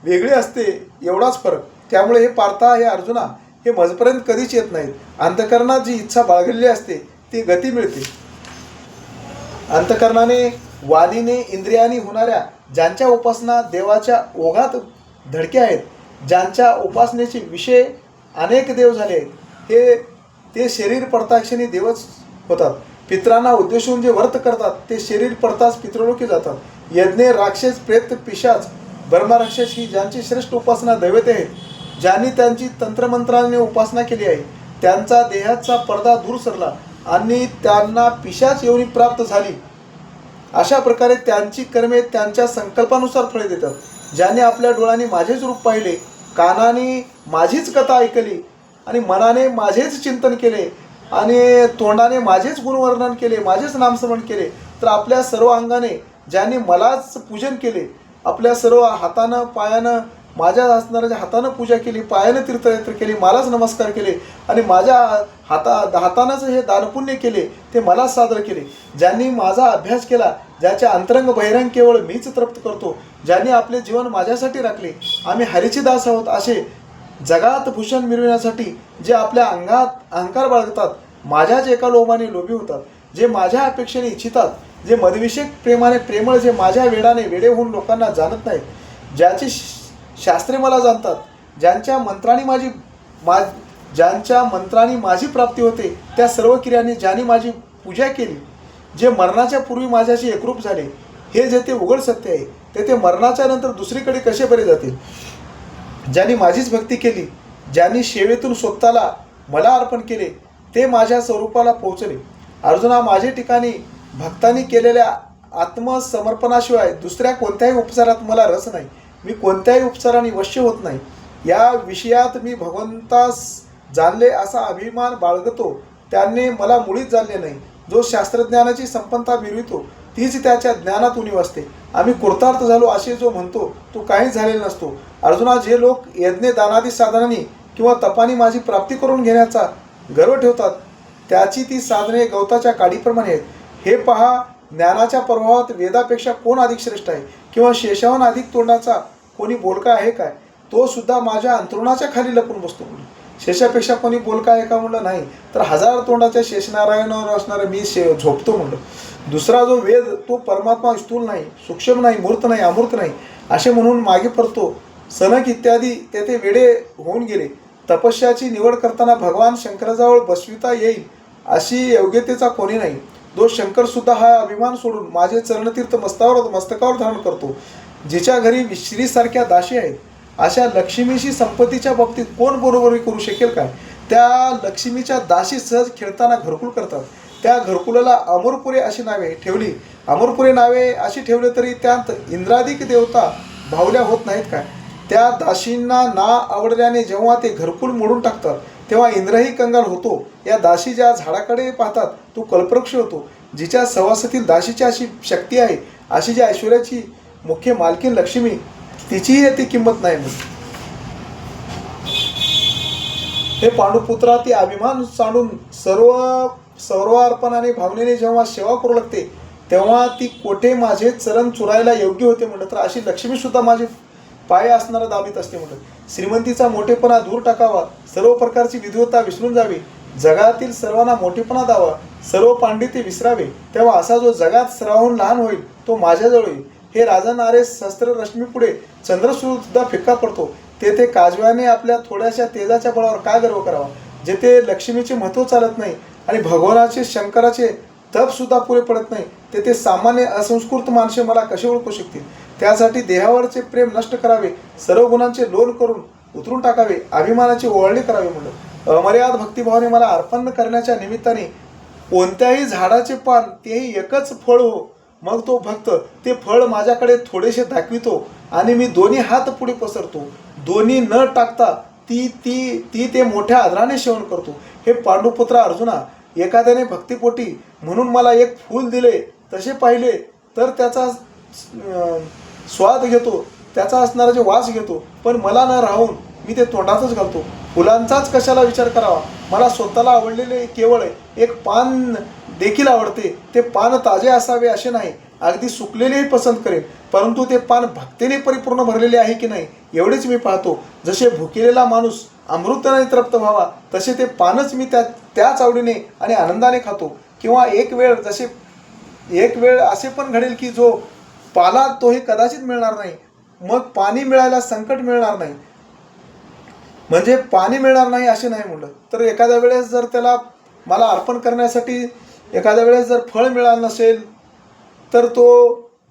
वेगळी असते एवढाच फरक. त्यामुळे हे पार्था, हे अर्जुना, हे मजपर्यंत कधीच येत नाहीत. अंतःकरणात जी इच्छा बाळगलेली असते ती गती मिळते. अंतःकरणाने, वाणीने, इंद्रियाने होणाऱ्या ज्यांच्या उपासना देवाच्या ओघात धडके आहेत, ज्यांच्या उपासनेचे विषय अनेक देव झाले आहेत, ते शरीर पडताक्षणी देवच होतात. पित्रांना उद्देशून जे व्रत करतात ते शरीर पडताच पितृलोकी जातात. यज्ञ, राक्षस, प्रेत, पिशाच, ब्रह्मराक्षस ही ज्यांची श्रेष्ठ उपासना दैवते आहेत, ज्यांनी त्यांची तंत्रमंत्राने उपासना केली आहे, त्यांचा देहाचा पडदा दूर सरला आणि त्यांना पिशाच योनी प्राप्त झाली. अशा प्रकारे त्यांची कर्मे त्यांच्या संकल्पानुसार फळे देतात. ज्यांनी आपल्या डोळ्यांनी माझेच रूप पाहिले, कानाने माझीच कथा ऐकली आणि मनाने माझेच चिंतन केले आणि तोंडाने माझेच गुणवर्णन केले, माझेच नामस्मरण केले, तर आपल्या सर्व अंगाने ज्यांनी मलाच पूजन केले, आपल्या सर्व हातानं पायानं माझ्या असणाऱ्या हातानं पूजा केली, पायानं तीर्थयात्रा केली, मलाच नमस्कार केले आणि माझ्या हातानंच हे दानपुण्य केले, ते मलाच सादर केले. ज्यांनी माझा अभ्यास केला, ज्याचे अंतरंग बहिरंग केवळ मीच तृप्त करतो, ज्यांनी आपले जीवन माझ्यासाठी राखले, आम्ही हरीचे दास आहोत असे जगात भूषण मिळविण्यासाठी जे आपल्या अंगात अहंकार बाळगतात, माझ्याच एका लोभाने लोभी होतात, जे माझ्या अपेक्षेने इच्छितात, जे मदविषयक प्रेमाने प्रेमळ, जे माझ्या वेडाने वेडे होऊन लोकांना जाणत नाहीत, ज्याची शास्त्रे मला जाणतात, ज्यांच्या मंत्रांनी माझी प्राप्ती होते, त्या सर्व क्रियांनी ज्यांनी माझी पूजा केली, जे मरणाच्या पूर्वी माझ्याशी एकरूप झाले, हे जे ते उघड सत्य आहे, ते मरणाच्या नंतर दुसरीकडे कसे बरे जातील. ज्यांनी माझीच भक्ती केली, ज्यांनी सेवेतून स्वतःला मला अर्पण केले, ते माझ्या स्वरूपाला पोहोचले. अर्जुना, माझे ठिकाणी भक्तांनी केलेल्या आत्मसमर्पणाशिवाय दुसऱ्या कोणत्याही उपचारात मला रस नाही. मी कोणत्याही उपचाराने वश्य होत नाही. या विषयात मी भगवंतास जाणले असा अभिमान बाळगतो, त्याने मला मुळीच जाणले नाही. जो शास्त्रज्ञानाची संपन्नता मिळवितो तीच त्याच्या ज्ञानात उणीव असते. आम्ही कृतार्थ झालो असे जो म्हणतो तो काहीच झालेला नसतो. अर्जुना, जे लोक यज्ञ, दानादी साधनांनी किंवा तपानी माझी प्राप्ती करून घेण्याचा गर्व ठेवतात, त्याची ती साधने गवताच्या काडीप्रमाणे आहेत. हे पहा, ज्ञानाच्या प्रभावात वेदापेक्षा कोण अधिक श्रेष्ठ आहे, किंवा शेषाहून अधिक तोंडाचा कोणी बोलका आहे काय? तो सुद्धा माझ्या अंतरुणाच्या खाली लपून बसतो. शेषापेक्षा कोणी बोलका आहे का म्हणलं? नाही. तर 1000 तोंडाच्या शेषनारायणावर असणारा मी झोपतो म्हणलं. दुसरा जो वेद तो परमात्मा स्थूल नाही, सूक्ष्म नाही, मूर्त नाही, अमूर्त नाही असे म्हणून मागे पडतो. सनक इत्यादी तेथे वेडे होऊन गेले. तपस्याची निवड करताना भगवान शंकराजवळ बसविता येईल अशी योग्यतेचा कोणी नाही. तो शंकर सुद्धा हा अभिमान सोडून माझे चरणतीर्थ मस्तकावर धारण करतो. जिच्या घरी श्रीसारख्या दासी आहेत, अशा लक्ष्मीशी संपत्तीच्या बाबतीत कोण बरोबरी करू शकेल काय? त्या लक्ष्मीच्या दासी सहज खेळताना घरकुल करतात. त्या घरकुलाला अमरपुरे अशी नावे ठेवली. अमरपुरे नावे अशी ठेवले तरी त्यात इंद्रादिक देवता भावल्या होत नाहीत काय? त्या दासींना ना आवडल्याने जेव्हा ते घरकुल मोडून टाकतात तेव्हा इंद्रही कंगाल होतो. या दासी ज्या झाडाकडे पाहतात तो कल्पवृक्ष होतो. जिच्या सहवासातील दासीची अशी शक्ती आहे, अशी जी ऐश्वर्याची मुख्य मालकीन लक्ष्मी, तिचीही ती किंमत नाही. हे पांडुपुत्रा, ती अभिमान सांडून सर्वार्पणाने भावनेने जेव्हा सेवा करू लागते तेव्हा ती कोठे माझे चरण चुरायला योग्य होते म्हणलं, तर अशी लक्ष्मी सुद्धा माझे पाय असणारा दाबीत असते म्हणलं. श्रीमंतीचा मोठेपणा दूर टाकावा, सर्व प्रकारची विद्वत्ता विसरून जावी, जगातील सर्वांना मोठेपणा द्यावा, सर्व पांडित्य विसरावे, तेव्हा असा जो जगात सर्वाहून लहान होईल तो माझ्याजवळ येईल. हे राजनारे सहस्त्र रश्मीपुढे चंद्रसूर्यसुद्धा फिक्का पडतो. तेथे काजव्याने आपल्या थोड्याशा तेजाच्या बळावर काय गर्व करावा? जेथे लक्ष्मीचे महत्त्व चालत नाही आणि भगवानाचे शंकराचे तपसुद्धा पुरे पडत नाही, तेथे सामान्य असंस्कृत माणसे मला कसे ओळखू शकतील? त्यासाठी देहावरचे प्रेम नष्ट करावे, सर्व गुणांचे लोन करून उतरून टाकावे, अभिमानाची ओवाळणी करावी म्हणलं. अमर्याद भक्तिभावाने मला अर्पण करण्याच्या निमित्ताने कोणत्याही झाडाचे पान तेही एकच फळ हो, मग तो भक्त ते फळ माझ्याकडे थोडेसे दाखवितो आणि मी दोन्ही हात पुढे पसरतो. दोन्ही न टाकता ती ते मोठ्या आदराने सेवन करतो. हे पांडुपुत्रा अर्जुना, एखाद्याने भक्तिपोटी म्हणून मला एक फूल दिले तसे पाहिले तर त्याचा स्वाद घेतो, त्याचा असणारा जे वास घेतो, पण मला न राहून मी ते तोंडातच घालतो. फुलांचाच कशाला विचार करावा? मला स्वतःला आवडलेले केवळ एक पान देखील आवडते. ते पान ताजे असावे असे नाही, अगदी सुकलेलेही पसंत करेन, परंतु ते पान भक्तीने परिपूर्ण भरलेले आहे की नाही एवढेच मी पाहतो. जसे भुकेलेला माणूस अमृताने तृप्त व्हावा तसे ते पानच मी त्याच आवडीने आणि आनंदाने खातो. किंवा एक वेळ असे पण घडेल की जो पाला तोही कदाचित मिळणार नाही, मग पाणी मिळायला संकट मिळणार नाही. म्हणजे पाणी मिळणार नाही असे नाही म्हणलं तर एखाद्या वेळेस जर त्याला मला अर्पण करण्यासाठी एखाद्या वेळेस जर फळ मिळालं नसेल तर तो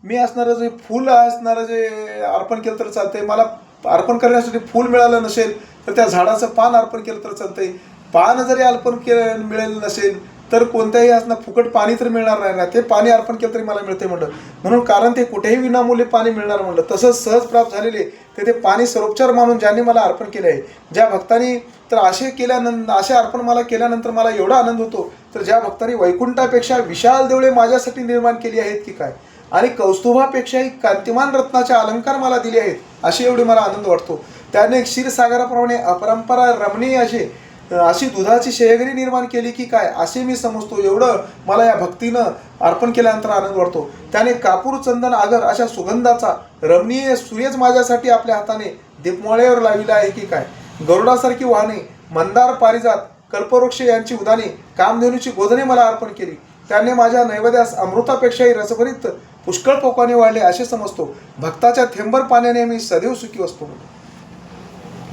मी असणारं जे फूल असणारं जे अर्पण केलं तर चालतंय. मला अर्पण करण्यासाठी फूल मिळालं नसेल तर त्या झाडाचं पान अर्पण केलं तर चालतंय. पान जरी अर्पण मिळेल नसेल तर कोणत्याही असणं फुकट पाणी तर मिळणार नाही ना, ते पाणी अर्पण केलं तरी मला मिळते म्हणलं. म्हणून कारण ते कुठेही विनामूल्य पाणी मिळणार म्हणलं. तसंच सहज प्राप्त झालेले ते पाणी सर्वोपचार मानून ज्यांनी मला अर्पण केले आहे, ज्या भक्तांनी तर असे अर्पण मला केल्यानंतर मला एवढा आनंद होतो तर ज्या भक्तांनी वैकुंठापेक्षा विशाल देवळे माझ्यासाठी निर्माण केली आहेत की काय, आणि कौस्तुभापेक्षाही कांतिमान रत्नाचे अलंकार मला दिले आहेत अशी एवढी मला आनंद वाटतो. त्याने क्षीरसागराप्रमाणे अपरंपरा रमणीय अशी दुधाची शयगरी निर्माण केली की काय असे मी समजतो. एवढं मला या भक्तीनं अर्पण केल्यानंतर आनंद वाटतो. त्याने कापूर चंदन आगर अशा सुगंधाचा रमणीय सूर्यच माझ्यासाठी आपल्या हाताने दीपमाळेवर लाविला आहे की काय. गरुडासारखी वाहने, मंदार, पारिजात, कल्पवृक्ष यांची उदाने, कामधेनूची गोधने मला अर्पण केली. त्याने माझ्या नैवेद्यास अमृतापेक्षाही रसभरीत पुष्कळ पोकाने वाढले असे समजतो. भक्ताच्या थेंबर पाण्याने मी सदैव सुखी असतो.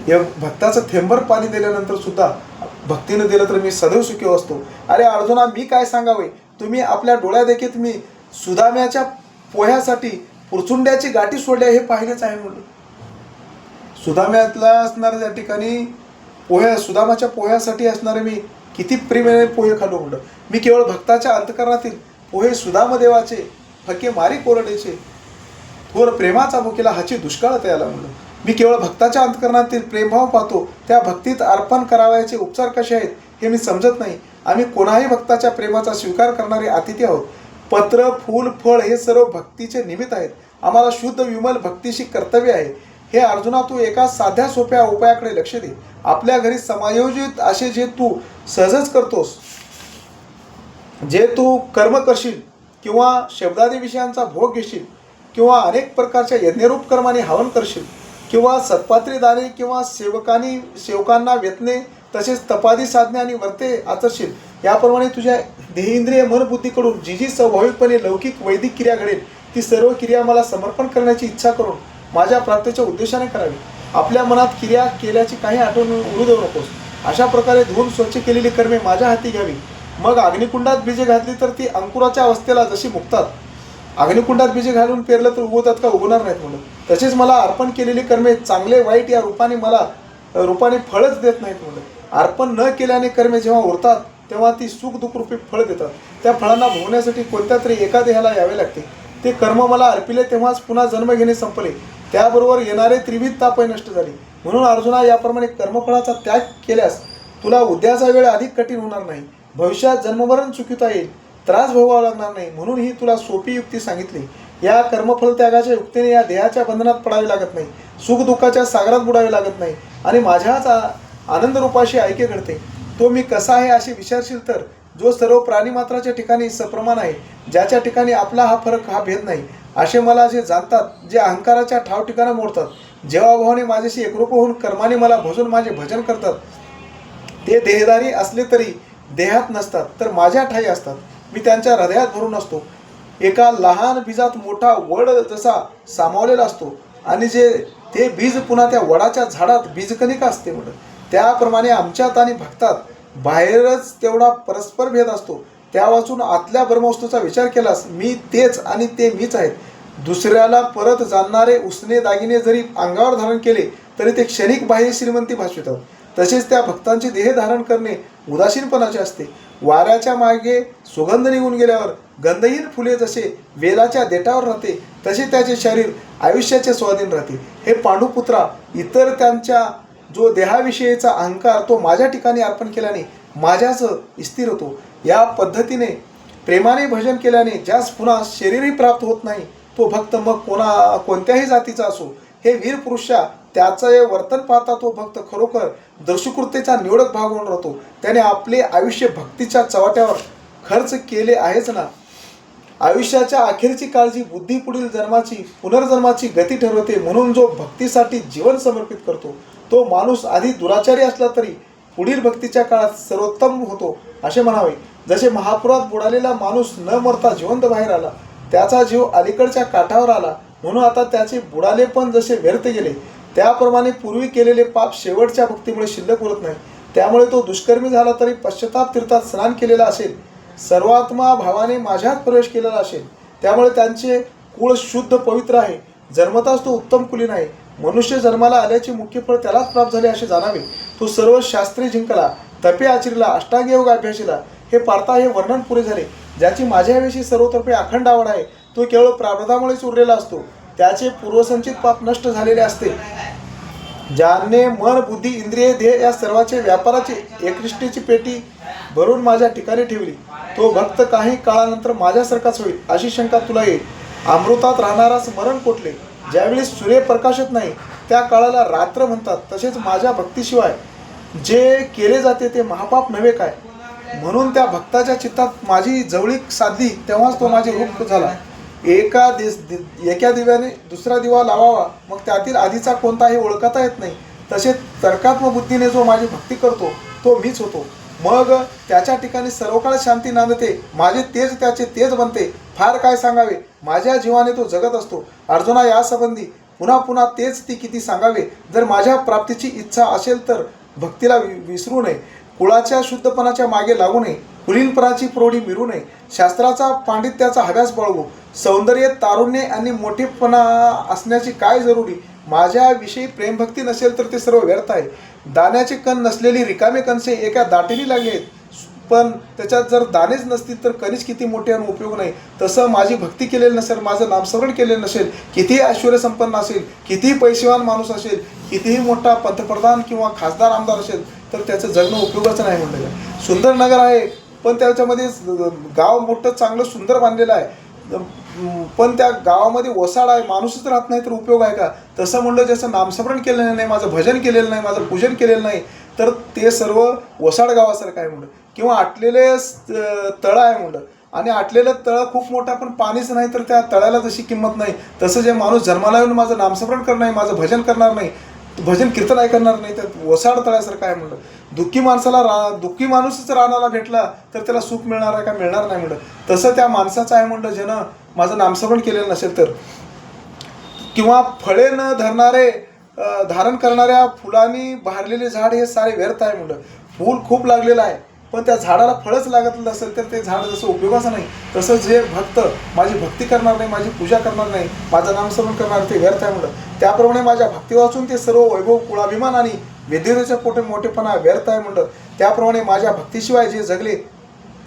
या भक्ताचं थेंबर पाणी दिल्यानंतर सुद्धा भक्तीनं दिलं तर मी सदैव सुखी असतो. अरे अर्जुना, मी काय सांगावे, तुम्ही आपल्या डोळ्यादेखीत मी सुदाम्याच्या पोह्यासाठी पुरचुंड्याची गाठी सोडल्या हे पाहिलेच आहे म्हणून. सुदाम्यातला असणाऱ्या त्या ठिकाणी सुदामाच्या पोह्यासाठी असणारे मी किती प्रेमाने पोहे खालो म्हणलं. मी केवळ भक्ताच्या अंतकरणातील पोहे सुदामदेवाचे फके मारी कोरडेचे थोर प्रेमाचा भुकेला हाची दुष्काळ त्याला म्हणलं. मी केवळ भक्ताच्या अंतकरणातील प्रेमभाव पाहतो. त्या भक्तीत अर्पण करावयाचे उपचार कसे आहेत हे मी समजत नाही. आम्ही कोणाही भक्ताच्या प्रेमाचा स्वीकार करणारे अतिथी आहोत. पत्र, फूल, फळ हे सर्व भक्तीचे निमित्त आहेत. आम्हाला शुद्ध विमल भक्तीशी कर्तव्य आहे. हे अर्जुना, तू एका साध्या सोप्या उपायाकडे लक्ष दे. आपल्या घरी समायोजित असे जे तू सहजच करतोस, जे तू कर्म करशील किंवा शब्दादी विषयांचा भोग घेशील किंवा अनेक प्रकारच्या यज्ञरूप कर्माने हवन करशील किंवा सत्पात्री दाने किंवा सेवकांना वेतने तसेच तपादी साधने आणि वर्ते आचरशील, याप्रमाणे तुझ्या देहेंद्रिय मनबुद्धीकडून जी जी स्वाभाविकपणे लौकिक वैदिक क्रिया घडेल ती सर्व क्रिया मला समर्पण करण्याची इच्छा करून माझ्या प्राप्तीच्या उद्देशाने करावी. आपल्या मनात क्रिया केल्याची काही आठवण उडू देऊ नकोस. अशा प्रकारे धुवून स्वच्छ केलेली कर्मे माझ्या हाती घ्यावी. मग अग्निकुंडात बीजे घातली तर ती अंकुराच्या अवस्थेला जशी मुक्तात, अग्निकुंडात बीजे घालून पेरलं तर उगवतात का, उगवणार नाहीत म्हणून. तसेच मला अर्पण केलेली कर्मे चांगले वाईट या रूपाने फळच देत नाहीत म्हणून. अर्पण न केल्याने कर्मे जेव्हा उरतात तेव्हा ती सुख दुःख रूपी फळ देतात. त्या फळांना भोगण्यासाठी कोणत्या तरी एका देहाला यावे लागते. ते कर्म मला अर्पिले तेव्हाच पुन्हा जन्म घेणे संपले. त्याबरोबर येणारे त्रिविध तापही नष्ट झाले. म्हणून अर्जुना, याप्रमाणे कर्मफळाचा त्याग केल्यास तुला उद्याचा वेळ अधिक कठीण होणार नाही. भविष्यात जन्ममरण चुकवता येईल, त्रास भोगावा लागणार नाही. म्हणून ही तुला सोपी युक्ती सांगितली. या कर्मफल त्यागाच्या युक्तीने या देहाच्या बंधनात पडावे लागत नाही, सुख दुःखाच्या सागरात बुडावे लागत नाही आणि माझ्याच आनंद रूपाशी ऐक्य घडते. तो मी कसा आहे असे विचारशील तर जो सर्व प्राणीमात्राच्या ठिकाणी सप्रमाण आहे, ज्याच्या ठिकाणी आपला हा फरक हा भेद नाही, असे मला जे जाणतात, जे अहंकाराच्या ठाव ठिकाणं मोडतात, जेव्हा माझ्याशी एकरूप होऊन कर्माने मला भजून माझे भजन करतात, ते देहधारी असले तरी देहात नसतात तर माझ्या ठाई असतात. मी त्यांच्या हृदयात भरून असतो. एका लहान बीजात मोठा वड जसा सामावलेला असतो आणि ते बीज पुन्हा त्या वडाच्या झाडात बीजकणिका असते म्हणत, त्याप्रमाणे आमच्यात आणि भक्तात बाहेरच तेवढा परस्पर भेद असतो. त्या वाचून आतल्या ब्रह्मवस्तूचा विचार केलास मी तेच आणि ते मीच आहेत. दुसऱ्याला परत जाणणारे उसने दागिने जरी अंगावर धारण केले तरी ते क्षणिक बाह्य श्रीमंती भासवितात. तसेच त्या भक्तांचे देह धारण करणे उदासीनपणाचे असते. वाऱ्याच्या मागे सुगंध निघून गेल्यावर गंधहीन फुले जसे वेलाच्या देठावर राहते तसे त्याचे शरीर आयुष्याचे स्वाधीन राहते. हे पांडुपुत्रा, इतर त्यांच्या जो देहाविषयीचा अहंकार तो माझ्या ठिकाणी अर्पण केल्याने माझ्याच स्थिर होतो. या पद्धतीने प्रेमाने भजन केल्याने ज्यास पुन्हा शरीरही प्राप्त होत नाही तो भक्त मग कोणत्याही जातीचा असो. हे वीर पुरुषा, त्याचे वर्तन पाहता तो भक्त खरोखर दर्शकृतेचा निवडक भाग होऊन राहतो. त्याने आपले आयुष्य भक्तीच्या चव्हाट्यावर खर्च केले आहेच ना. आयुष्याच्या अखेरची काळजी बुद्धी पुढील जन्माची पुनर्जन्माची गती ठरवते. म्हणून जो भक्तीसाठी जीवन समर्पित करतो तो माणूस आधी दुराचारी असला तरी पुढील भक्तीच्या काळात सर्वोत्तम होतो असे म्हणावे. जसे महापुरात बुडालेला माणूस न मरता जिवंत बाहेर आला, त्याचा जीव अलीकडच्या काठावर आला, म्हणून आता त्याचे बुडाले पण जसे व्यर्थ गेले, त्याप्रमाणे पूर्वी केलेले पाप शेवटच्या भक्तीमुळे शिल्लक उरत नाही. त्यामुळे तो दुष्कर्मी झाला तरी पश्चाताप तीर्थात स्नान केलेला असेल, सर्वात्मा भावाने माझ्यात प्रवेश केलेला असेल, त्यामुळे त्यांचे कुळ शुद्ध पवित्र आहे. जन्मताच तो उत्तम कुलीन आहे. मनुष्य जन्माला आल्याचे मुख्य फळ त्यालाच प्राप्त झाले असे जाणावे. तो सर्व शास्त्रे जिंकला, तपे आचरिला, अष्टांग योग अभ्यासिला, हे पार्था हे वर्णन पुरे झाले. ज्याची माझ्याविषयी सर्वतर्फे अखंड आवड आहे तो केवळ प्रारब्धामुळेच उरलेला असतो. त्याचे पूर्वसंचित पाप नष्ट झालेले असते. ज्याने मन बुद्धी इंद्रिय ध्येय या सर्वाचे व्यापाराची एकनिष्ठेची पेटी भरून माझ्या ठिकाणी ठेवली, तो भक्त काही काळानंतर माझ्यासारखाच होईल अशी शंका तुला येईल. अमृतात राहणारा स्मरण कोटले, ज्यावेळी सूर्य प्रकाशत नाही त्या काळाला रात्र म्हणतात. तसेच माझ्या भक्तीशिवाय जे केले जाते ते महापाप नव्हे काय. म्हणून त्या भक्ताच्या चित्तात माझी जवळीक साधली तेव्हाच तो माझे रूप झाला. एका दिव्याने दुसरा दिवा लावावा, मग त्यातील आधीचा कोणताही ओळखता येत नाही. तसे तर्कात्मक बुद्धीने जो माझी भक्ती करतो तो मीच होतो. मग त्याच्या ठिकाणी सर्वकाळ शांती नांदते. माझे तेज त्याचे तेज बनते. फार काय सांगावे, माझ्या जीवाने तो जगत असतो. अर्जुना, या संबंधी पुन्हा पुन्हा तेच ती किती सांगावे. जर माझ्या प्राप्तीची इच्छा असेल तर भक्तीला विसरू नये, कुळाच्या शुद्धपणाच्या मागे लागू नये, कुलीनपणाची प्रौढी मिरू नये, शास्त्राचा पांडित्याचा हव्यास बाळगू, सौंदर्य तारुण्य आणि मोठेपणा असण्याची काय जरुरी. माझ्याविषयी प्रेमभक्ती नसेल तर ते सर्व व्यर्थ आहे. दाण्याचे कण नसलेली रिकामे कणसे एका दाटेली लागले आहेत, पण त्याच्यात जर दाणेच नसतील तर कणीस किती मोठे आणि उपयोग नाही. तसं माझी भक्ती केलेली नसेल, माझं नामस्मरण केलेलं नसेल, कितीही ऐश्वर्य संपन्न असेल, कितीही पैसेवान माणूस असेल, कितीही मोठा पंतप्रधान किंवा खासदार आमदार असेल तर त्याचं जगणं उपयोगाचं नाही म्हणलं. सुंदर नगर आहे पण त्याच्यामध्ये गाव मोठं चांगलं सुंदर बांधलेलं आहे, पण त्या गावामध्ये वसाड आहे, माणूसच राहत नाही तर उपयोग आहे का. तसं म्हणलं, ज्याचं नामस्मरण केलेलं नाही, माझं भजन केलेलं नाही, माझं पूजन केलेलं नाही तर ते सर्व वसाड गावासारखं आहे म्हणलं. किंवा आटलेले तळं आहे म्हणलं, आणि आटलेलं तळं खूप मोठं पण पाणीच नाही तर त्या तळ्याला जशी किंमत नाही, तसं जे माणूस जन्माला येऊन माझं नामस्मरण करणार नाही, माझं भजन करणार नाही, भजन कीर्तन ऐकणार नाही, तर वसाड तळ्यासारखं आहे म्हणलं. दुःखी माणूसच रानाला भेटला तर त्याला सुख मिळणार आहे का, मिळणार नाही म्हणलं. तसं त्या माणसाचं आहे म्हणलं, ज्यानं माझं नामस्मरण केलेलं नसेल तर. किंवा फळे न धरणारे धारण करणाऱ्या फुलांनी भारलेले झाड हे सारे व्यर्थ आहे म्हणलं. फूल खूप लागलेलं आहे पण त्या झाडाला फळच लागत नसेल तर ते झाड जसं उपयोगाचं नाही, तसं जे भक्त माझी भक्ती करणार नाही, माझी पूजा करणार नाही, माझं नामस्मरण करणार ते व्यर्थ आहे म्हणलं. त्याप्रमाणे माझ्या भक्ती वाचून ते सर्व वैभव कुळाभिमान आणि वेद्यतेच्या पोटे मोठेपणा व्यर्थ आहे म्हणलं. त्याप्रमाणे माझ्या भक्तीशिवाय जे जगले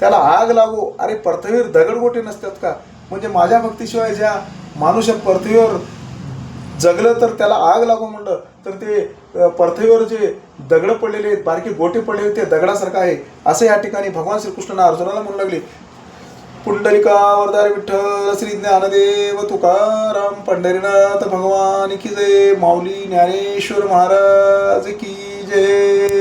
त्याला आग लागो. अरे पृथ्वीवर दगडगोटे नसतात का. म्हणजे माझ्या भक्तीशिवाय ज्या माणूस पृथ्वीवर जगलं तर त्याला आग लागो म्हणलं, तर ते पृथ्वीवर जे दगड पडलेले आहेत, बारके गोटे पडलेले ते दगडासारखं आहे असं या ठिकाणी भगवान श्रीकृष्णाने अर्जुनाला म्हणू लागले. पुंडलिका वरदारी विठ्ठल श्री ज्ञानदेव तुकाराम पंढरीनाथ भगवान की जय. माऊली ज्ञानेश्वर महाराज की जय.